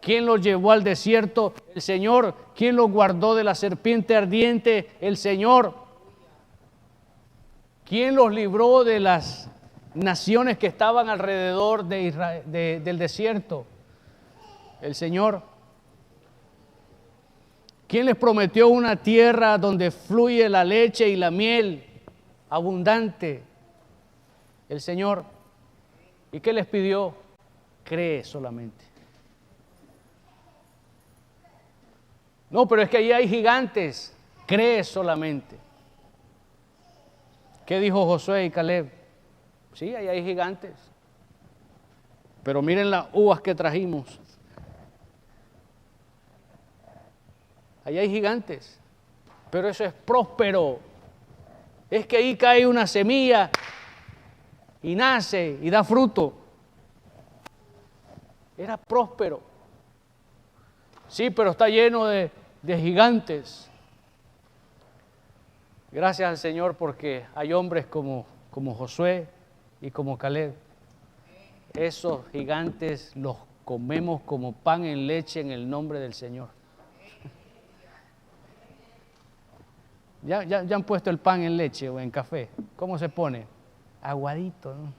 ¿Quién los llevó al desierto? El Señor. ¿Quién los guardó de la serpiente ardiente? El Señor. ¿Quién los libró de las naciones que estaban alrededor de Israel, del desierto? El Señor. ¿Quién les prometió una tierra donde fluye la leche y la miel? abundante el Señor. ¿Y qué les pidió? Cree solamente. No, pero es que ahí hay gigantes. Cree solamente. ¿Qué dijo Josué y Caleb? Sí, ahí hay gigantes. Pero miren las uvas que trajimos. Ahí hay gigantes. Pero eso es próspero. Es que ahí cae una semilla y nace y da fruto. Era próspero. Sí, pero está lleno de gigantes. Gracias al Señor porque hay hombres como Josué y como Caleb. Esos gigantes los comemos como pan en leche en el nombre del Señor. ¿Ya han puesto el pan en leche o en café? ¿Cómo se pone? Aguadito, ¿no?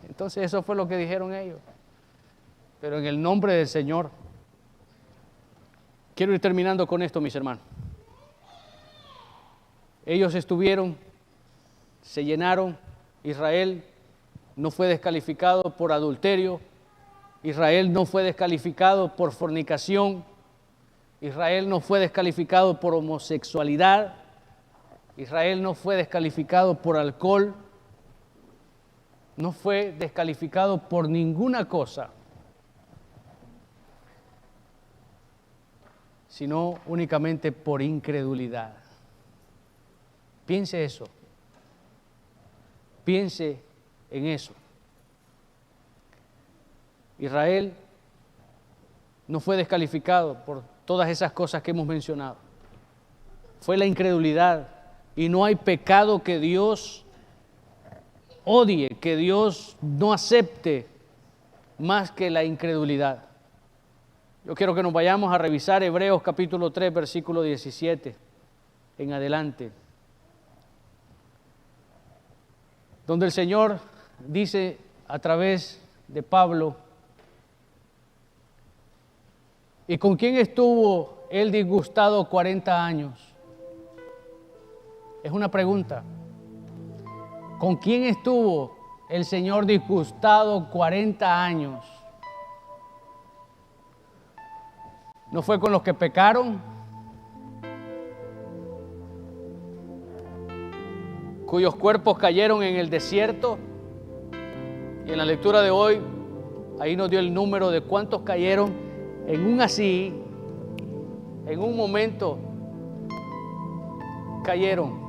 Entonces eso fue lo que dijeron ellos. Pero en el nombre del Señor. Quiero ir terminando con esto, mis hermanos. Ellos estuvieron, se llenaron. Israel no fue descalificado por adulterio. Israel no fue descalificado por fornicación. Israel no fue descalificado por homosexualidad. Israel no fue descalificado por alcohol. No fue descalificado por ninguna cosa, sino únicamente por incredulidad. Piense eso. Piense en eso. Israel no fue descalificado por todas esas cosas que hemos mencionado. Fue la incredulidad. Y no hay pecado que Dios odie, que Dios no acepte más que la incredulidad. Yo quiero que nos vayamos a revisar Hebreos capítulo 3, versículo 17 en adelante, donde el Señor dice a través de Pablo: ¿y con quién estuvo él disgustado 40 años? Es una pregunta. ¿Con quién estuvo el Señor disgustado 40 años? ¿No fue con los que pecaron? ¿Cuyos cuerpos cayeron en el desierto? Y en la lectura de hoy, ahí nos dio el número de cuántos cayeron en un así, en un momento, cayeron.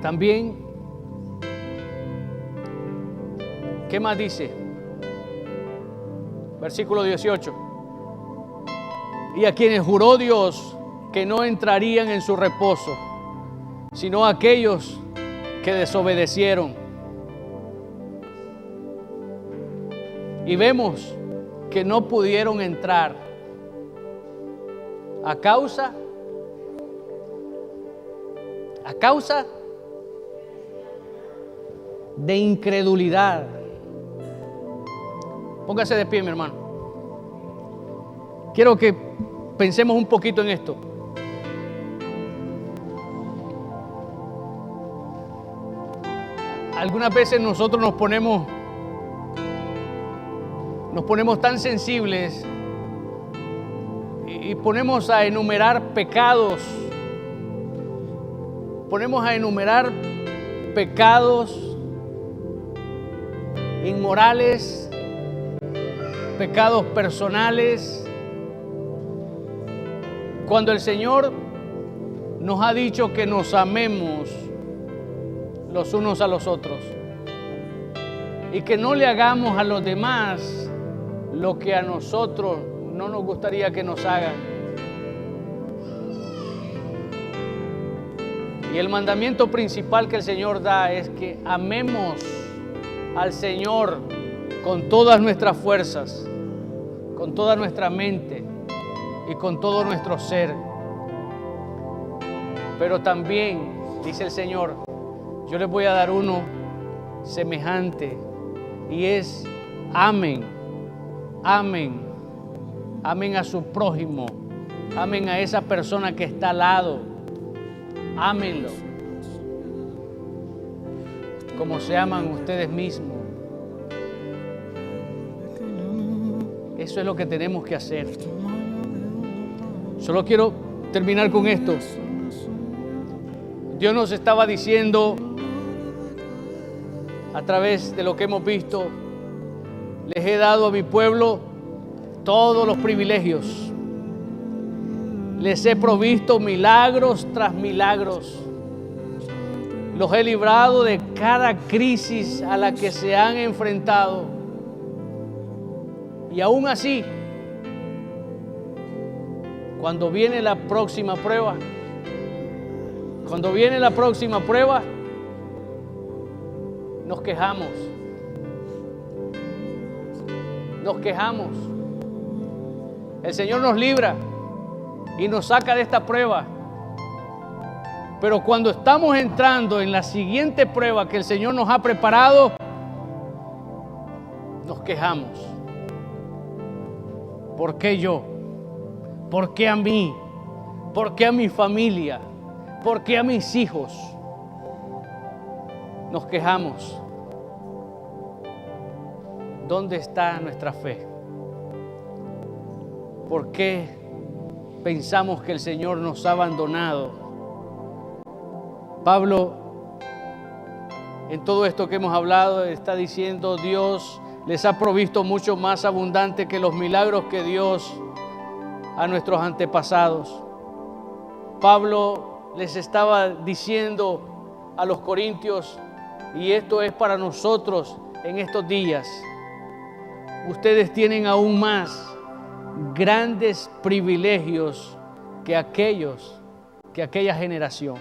También, ¿qué más dice? Versículo 18. Y a quienes juró Dios que no entrarían en su reposo, sino a aquellos que desobedecieron. Y vemos que no pudieron entrar a causa de incredulidad. Póngase de pie, mi hermano. Quiero que pensemos un poquito en esto. Algunas veces nosotros nos ponemos tan sensibles y ponemos a enumerar pecados. Ponemos a enumerar pecados inmorales, pecados personales, cuando el Señor nos ha dicho que nos amemos los unos a los otros y que no le hagamos a los demás lo que a nosotros no nos gustaría que nos hagan. Y el mandamiento principal que el Señor da es que amemos al Señor con todas nuestras fuerzas, con toda nuestra mente y con todo nuestro ser. Pero también, dice el Señor, yo les voy a dar uno semejante, y es amen a su prójimo Amen a esa persona que está al lado. Ámenlo como se aman ustedes mismos. Eso es lo que tenemos que hacer. Solo quiero terminar con esto. Dios nos estaba diciendo a través de lo que hemos visto: les he dado a mi pueblo todos los privilegios. Les he provisto milagros tras milagros. Los he librado de cada crisis a la que se han enfrentado. Y aún así, cuando viene la próxima prueba, nos quejamos. El Señor nos libra y nos saca de esta prueba. Pero cuando estamos entrando en la siguiente prueba que el Señor nos ha preparado, nos quejamos. ¿Por qué yo? ¿Por qué a mí? ¿Por qué a mi familia? ¿Por qué a mis hijos? Nos quejamos. ¿Dónde está nuestra fe? ¿Por qué pensamos que el Señor nos ha abandonado? Pablo, en todo esto que hemos hablado, está diciendo: Dios les ha provisto mucho más abundante que los milagros que Dios a nuestros antepasados. Pablo les estaba diciendo a los corintios, y esto es para nosotros en estos días: ustedes tienen aún más grandes privilegios que aquella generación.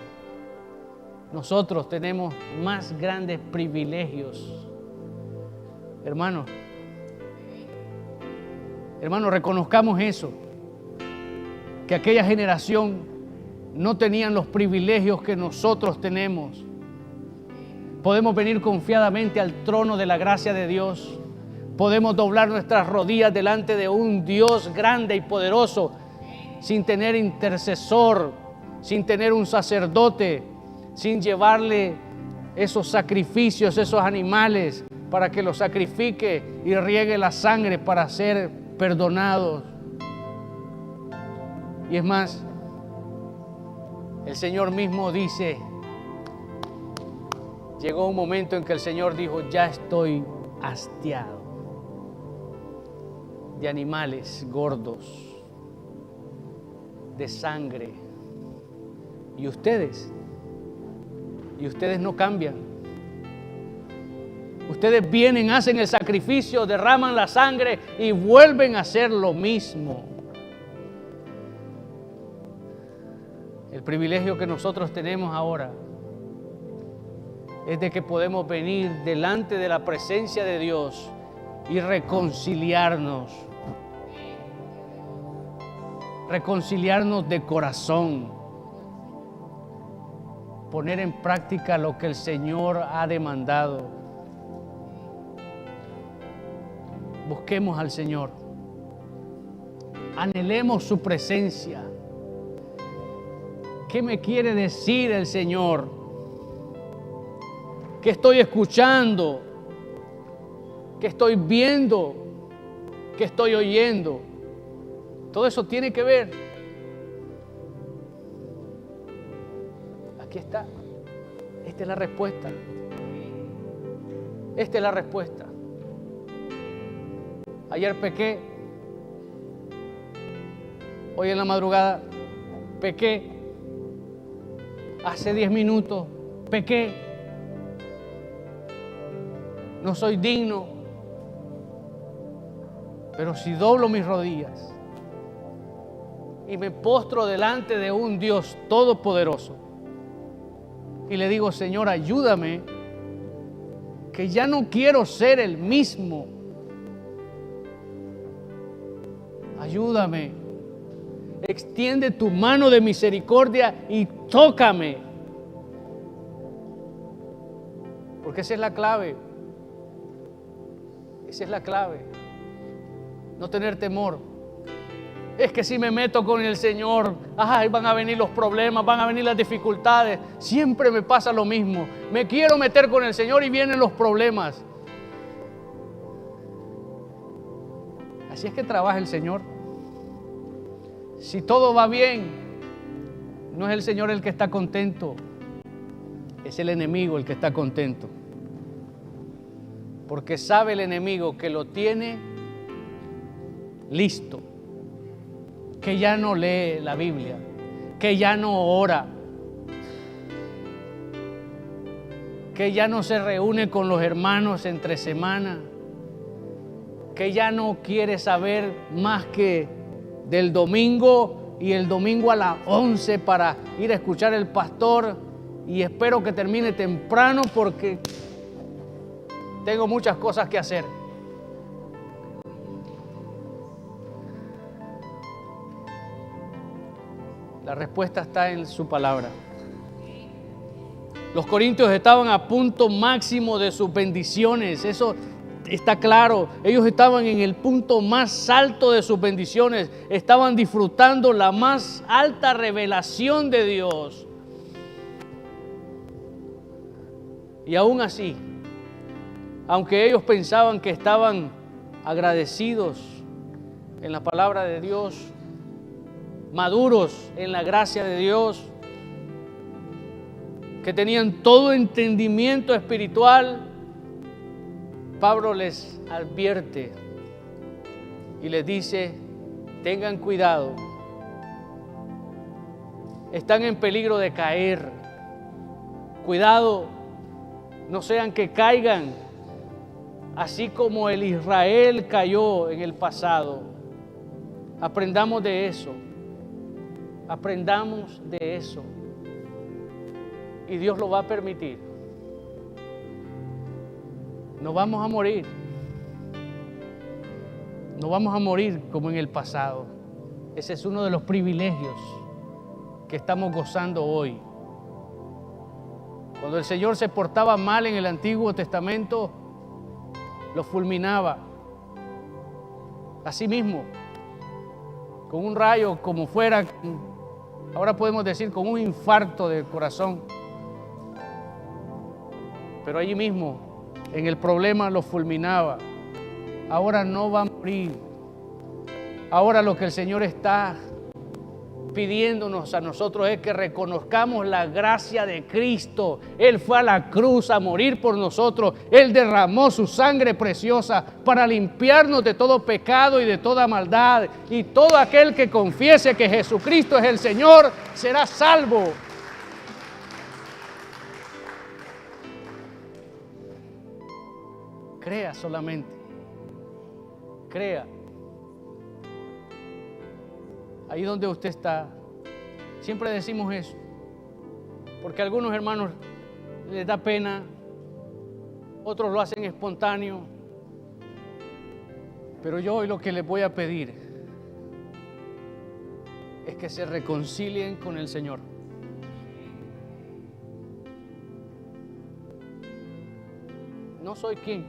Nosotros tenemos más grandes privilegios. Hermanos, reconozcamos eso, que aquella generación no tenían los privilegios que nosotros tenemos. Podemos venir confiadamente al trono de la gracia de Dios. Podemos doblar nuestras rodillas delante de un Dios grande y poderoso, sin tener intercesor, sin tener un sacerdote, sin llevarle esos sacrificios, esos animales, para que los sacrifique y riegue la sangre para ser perdonados. Y es más, el Señor mismo dice, llegó un momento en que el Señor dijo: ya estoy hastiado de animales gordos, de sangre. Y ustedes no cambian. Ustedes vienen, hacen el sacrificio, derraman la sangre y vuelven a hacer lo mismo. El privilegio que nosotros tenemos ahora es de que podemos venir delante de la presencia de Dios y reconciliarnos de corazón, poner en práctica lo que el Señor ha demandado. Busquemos al Señor, anhelemos su presencia. ¿Qué me quiere decir el Señor? ¿Qué estoy escuchando? ¿Qué estoy viendo? ¿Qué estoy oyendo? Todo eso tiene que ver. Aquí está. Esta es la respuesta. Esta es la respuesta. Ayer pequé. Hoy en la madrugada pequé. Hace 10 minutos pequé. No soy digno. Pero si doblo mis rodillas y me postro delante de un Dios todopoderoso y le digo: Señor, ayúdame, que ya no quiero ser el mismo. Ayúdame. Extiende tu mano de misericordia y tócame. Porque esa es la clave. Esa es la clave. No tener temor. Es que si me meto con el Señor, ay, van a venir los problemas, van a venir las dificultades. Siempre me pasa lo mismo. Me quiero meter con el Señor y vienen los problemas. Así es que trabaja el Señor. Si todo va bien, no es el Señor el que está contento, es el enemigo el que está contento. Porque sabe el enemigo que lo tiene listo, que ya no lee la Biblia, que ya no ora, que ya no se reúne con los hermanos entre semana, que ya no quiere saber más que del domingo y el domingo a las 11 para ir a escuchar al pastor y espero que termine temprano porque tengo muchas cosas que hacer. La respuesta está en su palabra. Los corintios estaban a punto máximo de sus bendiciones, eso está claro. Ellos estaban en el punto más alto de sus bendiciones, estaban disfrutando la más alta revelación de Dios. Y aún así, aunque ellos pensaban que estaban agradecidos en la palabra de Dios, maduros en la gracia de Dios, que tenían todo entendimiento espiritual, Pablo les advierte y les dice: tengan cuidado, están en peligro de caer, cuidado, no sean que caigan, así como el Israel cayó en el pasado. Aprendamos de eso. Aprendamos de eso. Y Dios lo va a permitir. No vamos a morir. No vamos a morir como en el pasado. Ese es uno de los privilegios que estamos gozando hoy. Cuando el Señor se portaba mal en el Antiguo Testamento, lo fulminaba. Así mismo, con un rayo, como fuera. Ahora podemos decir con un infarto del corazón. Pero allí mismo, en el problema, lo fulminaba. Ahora no va a morir. Ahora lo que el Señor está pidiéndonos a nosotros es que reconozcamos la gracia de Cristo. Él fue a la cruz a morir por nosotros. Él derramó su sangre preciosa para limpiarnos de todo pecado y de toda maldad. Y todo aquel que confiese que Jesucristo es el Señor será salvo. Crea solamente. Crea. Ahí donde usted está, siempre decimos eso, porque a algunos hermanos les da pena, otros lo hacen espontáneo, pero yo hoy lo que les voy a pedir es que se reconcilien con el Señor. No soy quien,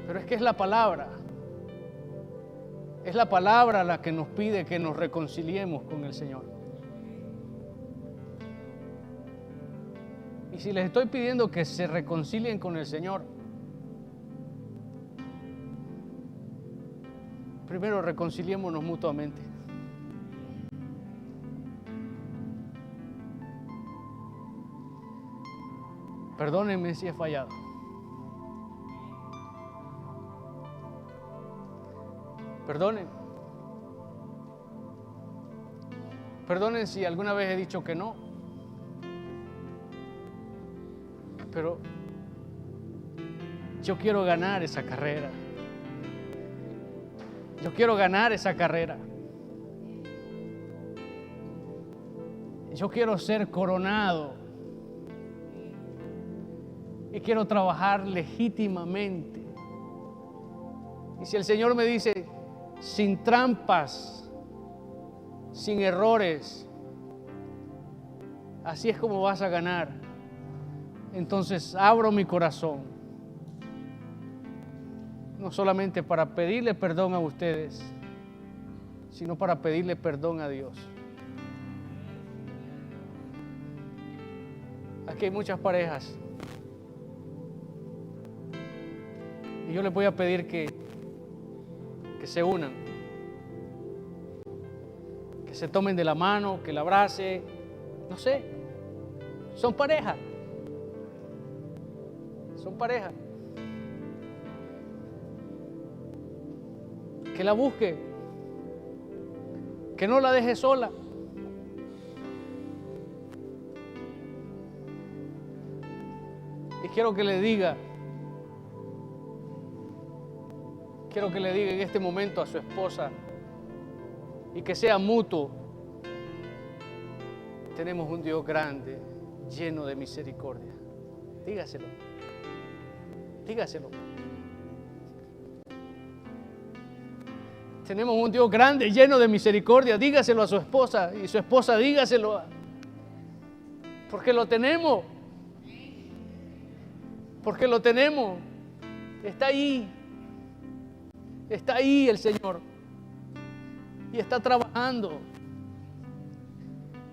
pero es que es la palabra. Es la palabra la que nos pide que nos reconciliemos con el Señor. Y si les estoy pidiendo que se reconcilien con el Señor, primero reconciliémonos mutuamente. Perdónenme si he fallado. Perdonen. Perdonen si alguna vez he dicho que no. Pero yo quiero ganar esa carrera. Yo quiero ganar esa carrera. Yo quiero ser coronado. Y quiero trabajar legítimamente. Y si el Señor me dice, sin trampas, sin errores, así es como vas a ganar. Entonces abro mi corazón. no solamente para pedirle perdón a ustedes, sino para pedirle perdón a Dios. Aquí hay muchas parejas y yo les voy a pedir que se unan, que se tomen de la mano, que la abrace, no sé, son pareja, que la busque, que no la deje sola. Y quiero que le diga en este momento a su esposa, y que sea mutuo: tenemos un Dios grande, lleno de misericordia. Dígaselo. Tenemos un Dios grande, lleno de misericordia. Dígaselo a su esposa, y su esposa dígaselo. Porque lo tenemos. Está ahí el Señor. Y está trabajando.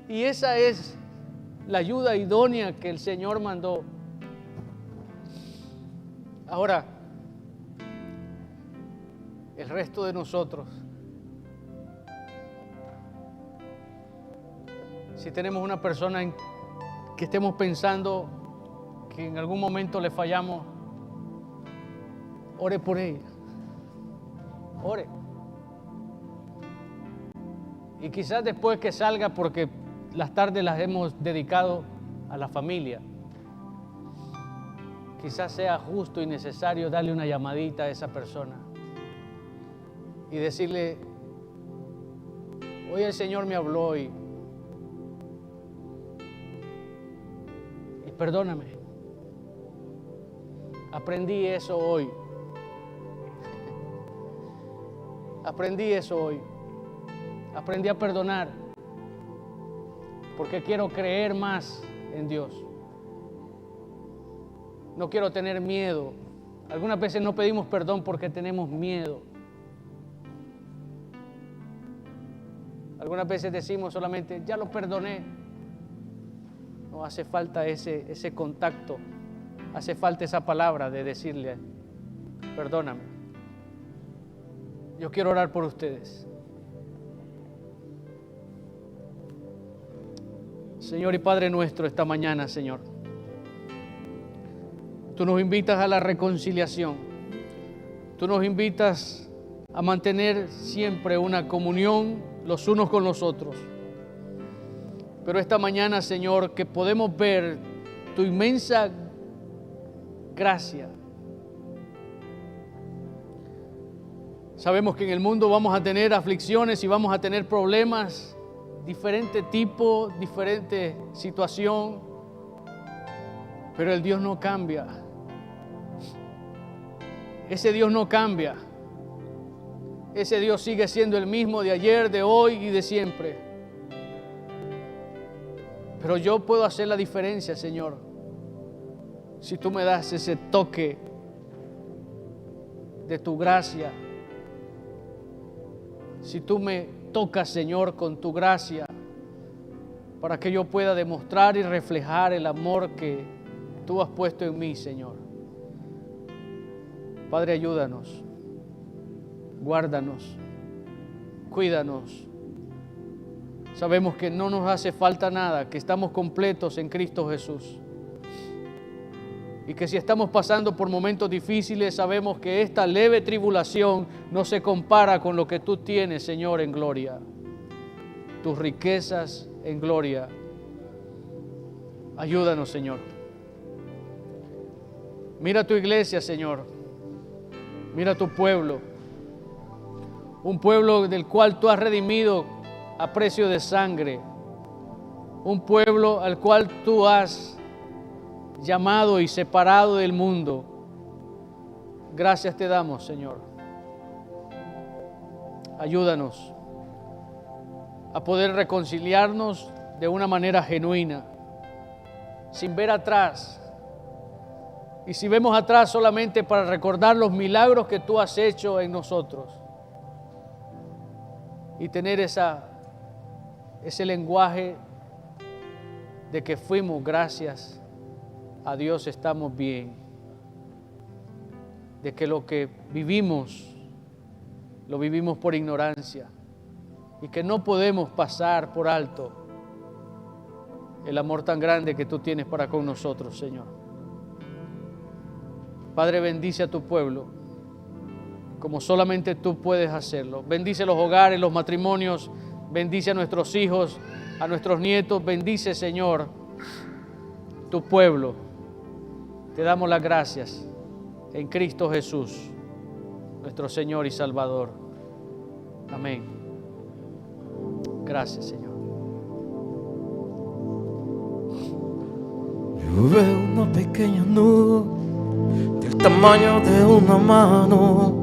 Y esa es la ayuda idónea que el Señor mandó. Ahora, el resto de nosotros, si tenemos una persona que estemos pensando que en algún momento le fallamos, ore por ella. Ore. Y quizás después que salga, porque las tardes las hemos dedicado a la familia, quizás sea justo y necesario darle una llamadita a esa persona y decirle: hoy el Señor me habló y perdóname. Aprendí eso hoy. Aprendí a perdonar porque quiero creer más en Dios. No quiero tener miedo. Algunas veces no pedimos perdón porque tenemos miedo. Algunas veces decimos solamente: ya lo perdoné. No hace falta ese contacto. Hace falta esa palabra de decirle: perdóname. Yo quiero orar por ustedes. Señor y Padre nuestro, esta mañana, Señor, tú nos invitas a la reconciliación. Tú nos invitas a mantener siempre una comunión los unos con los otros. Pero esta mañana, Señor, que podemos ver tu inmensa gracia. Sabemos que en el mundo vamos a tener aflicciones y vamos a tener problemas, diferente tipo, diferente situación, pero el Dios no cambia. Ese Dios no cambia. Ese Dios sigue siendo el mismo de ayer, de hoy y de siempre. Pero yo puedo hacer la diferencia, Señor, si tú me das ese toque de tu gracia. Si tú me tocas, Señor, con tu gracia, para que yo pueda demostrar y reflejar el amor que tú has puesto en mí, Señor. Padre, ayúdanos, guárdanos, cuídanos. Sabemos que no nos hace falta nada, que estamos completos en Cristo Jesús. Y que si estamos pasando por momentos difíciles, sabemos que esta leve tribulación no se compara con lo que tú tienes, Señor, en gloria. Tus riquezas en gloria. Ayúdanos, Señor. Mira tu iglesia, Señor. Mira tu pueblo. Un pueblo del cual tú has redimido a precio de sangre. Un pueblo al cual tú has llamado y separado del mundo. Gracias te damos, Señor. Ayúdanos a poder reconciliarnos de una manera genuina, sin ver atrás, Y si vemos atrás solamente para recordar los milagros que tú has hecho en nosotros y tener ese lenguaje de que fuimos, gracias a Dios estamos bien, de que lo que vivimos, lo vivimos por ignorancia y que no podemos pasar por alto el amor tan grande que tú tienes para con nosotros, Señor. Padre, bendice a tu pueblo como solamente tú puedes hacerlo. Bendice los hogares, los matrimonios, bendice a nuestros hijos, a nuestros nietos. Bendice, Señor, tu pueblo. Te damos las gracias en Cristo Jesús, nuestro Señor y Salvador. Amén. Gracias, Señor. Yo veo una pequeña nube del tamaño de una mano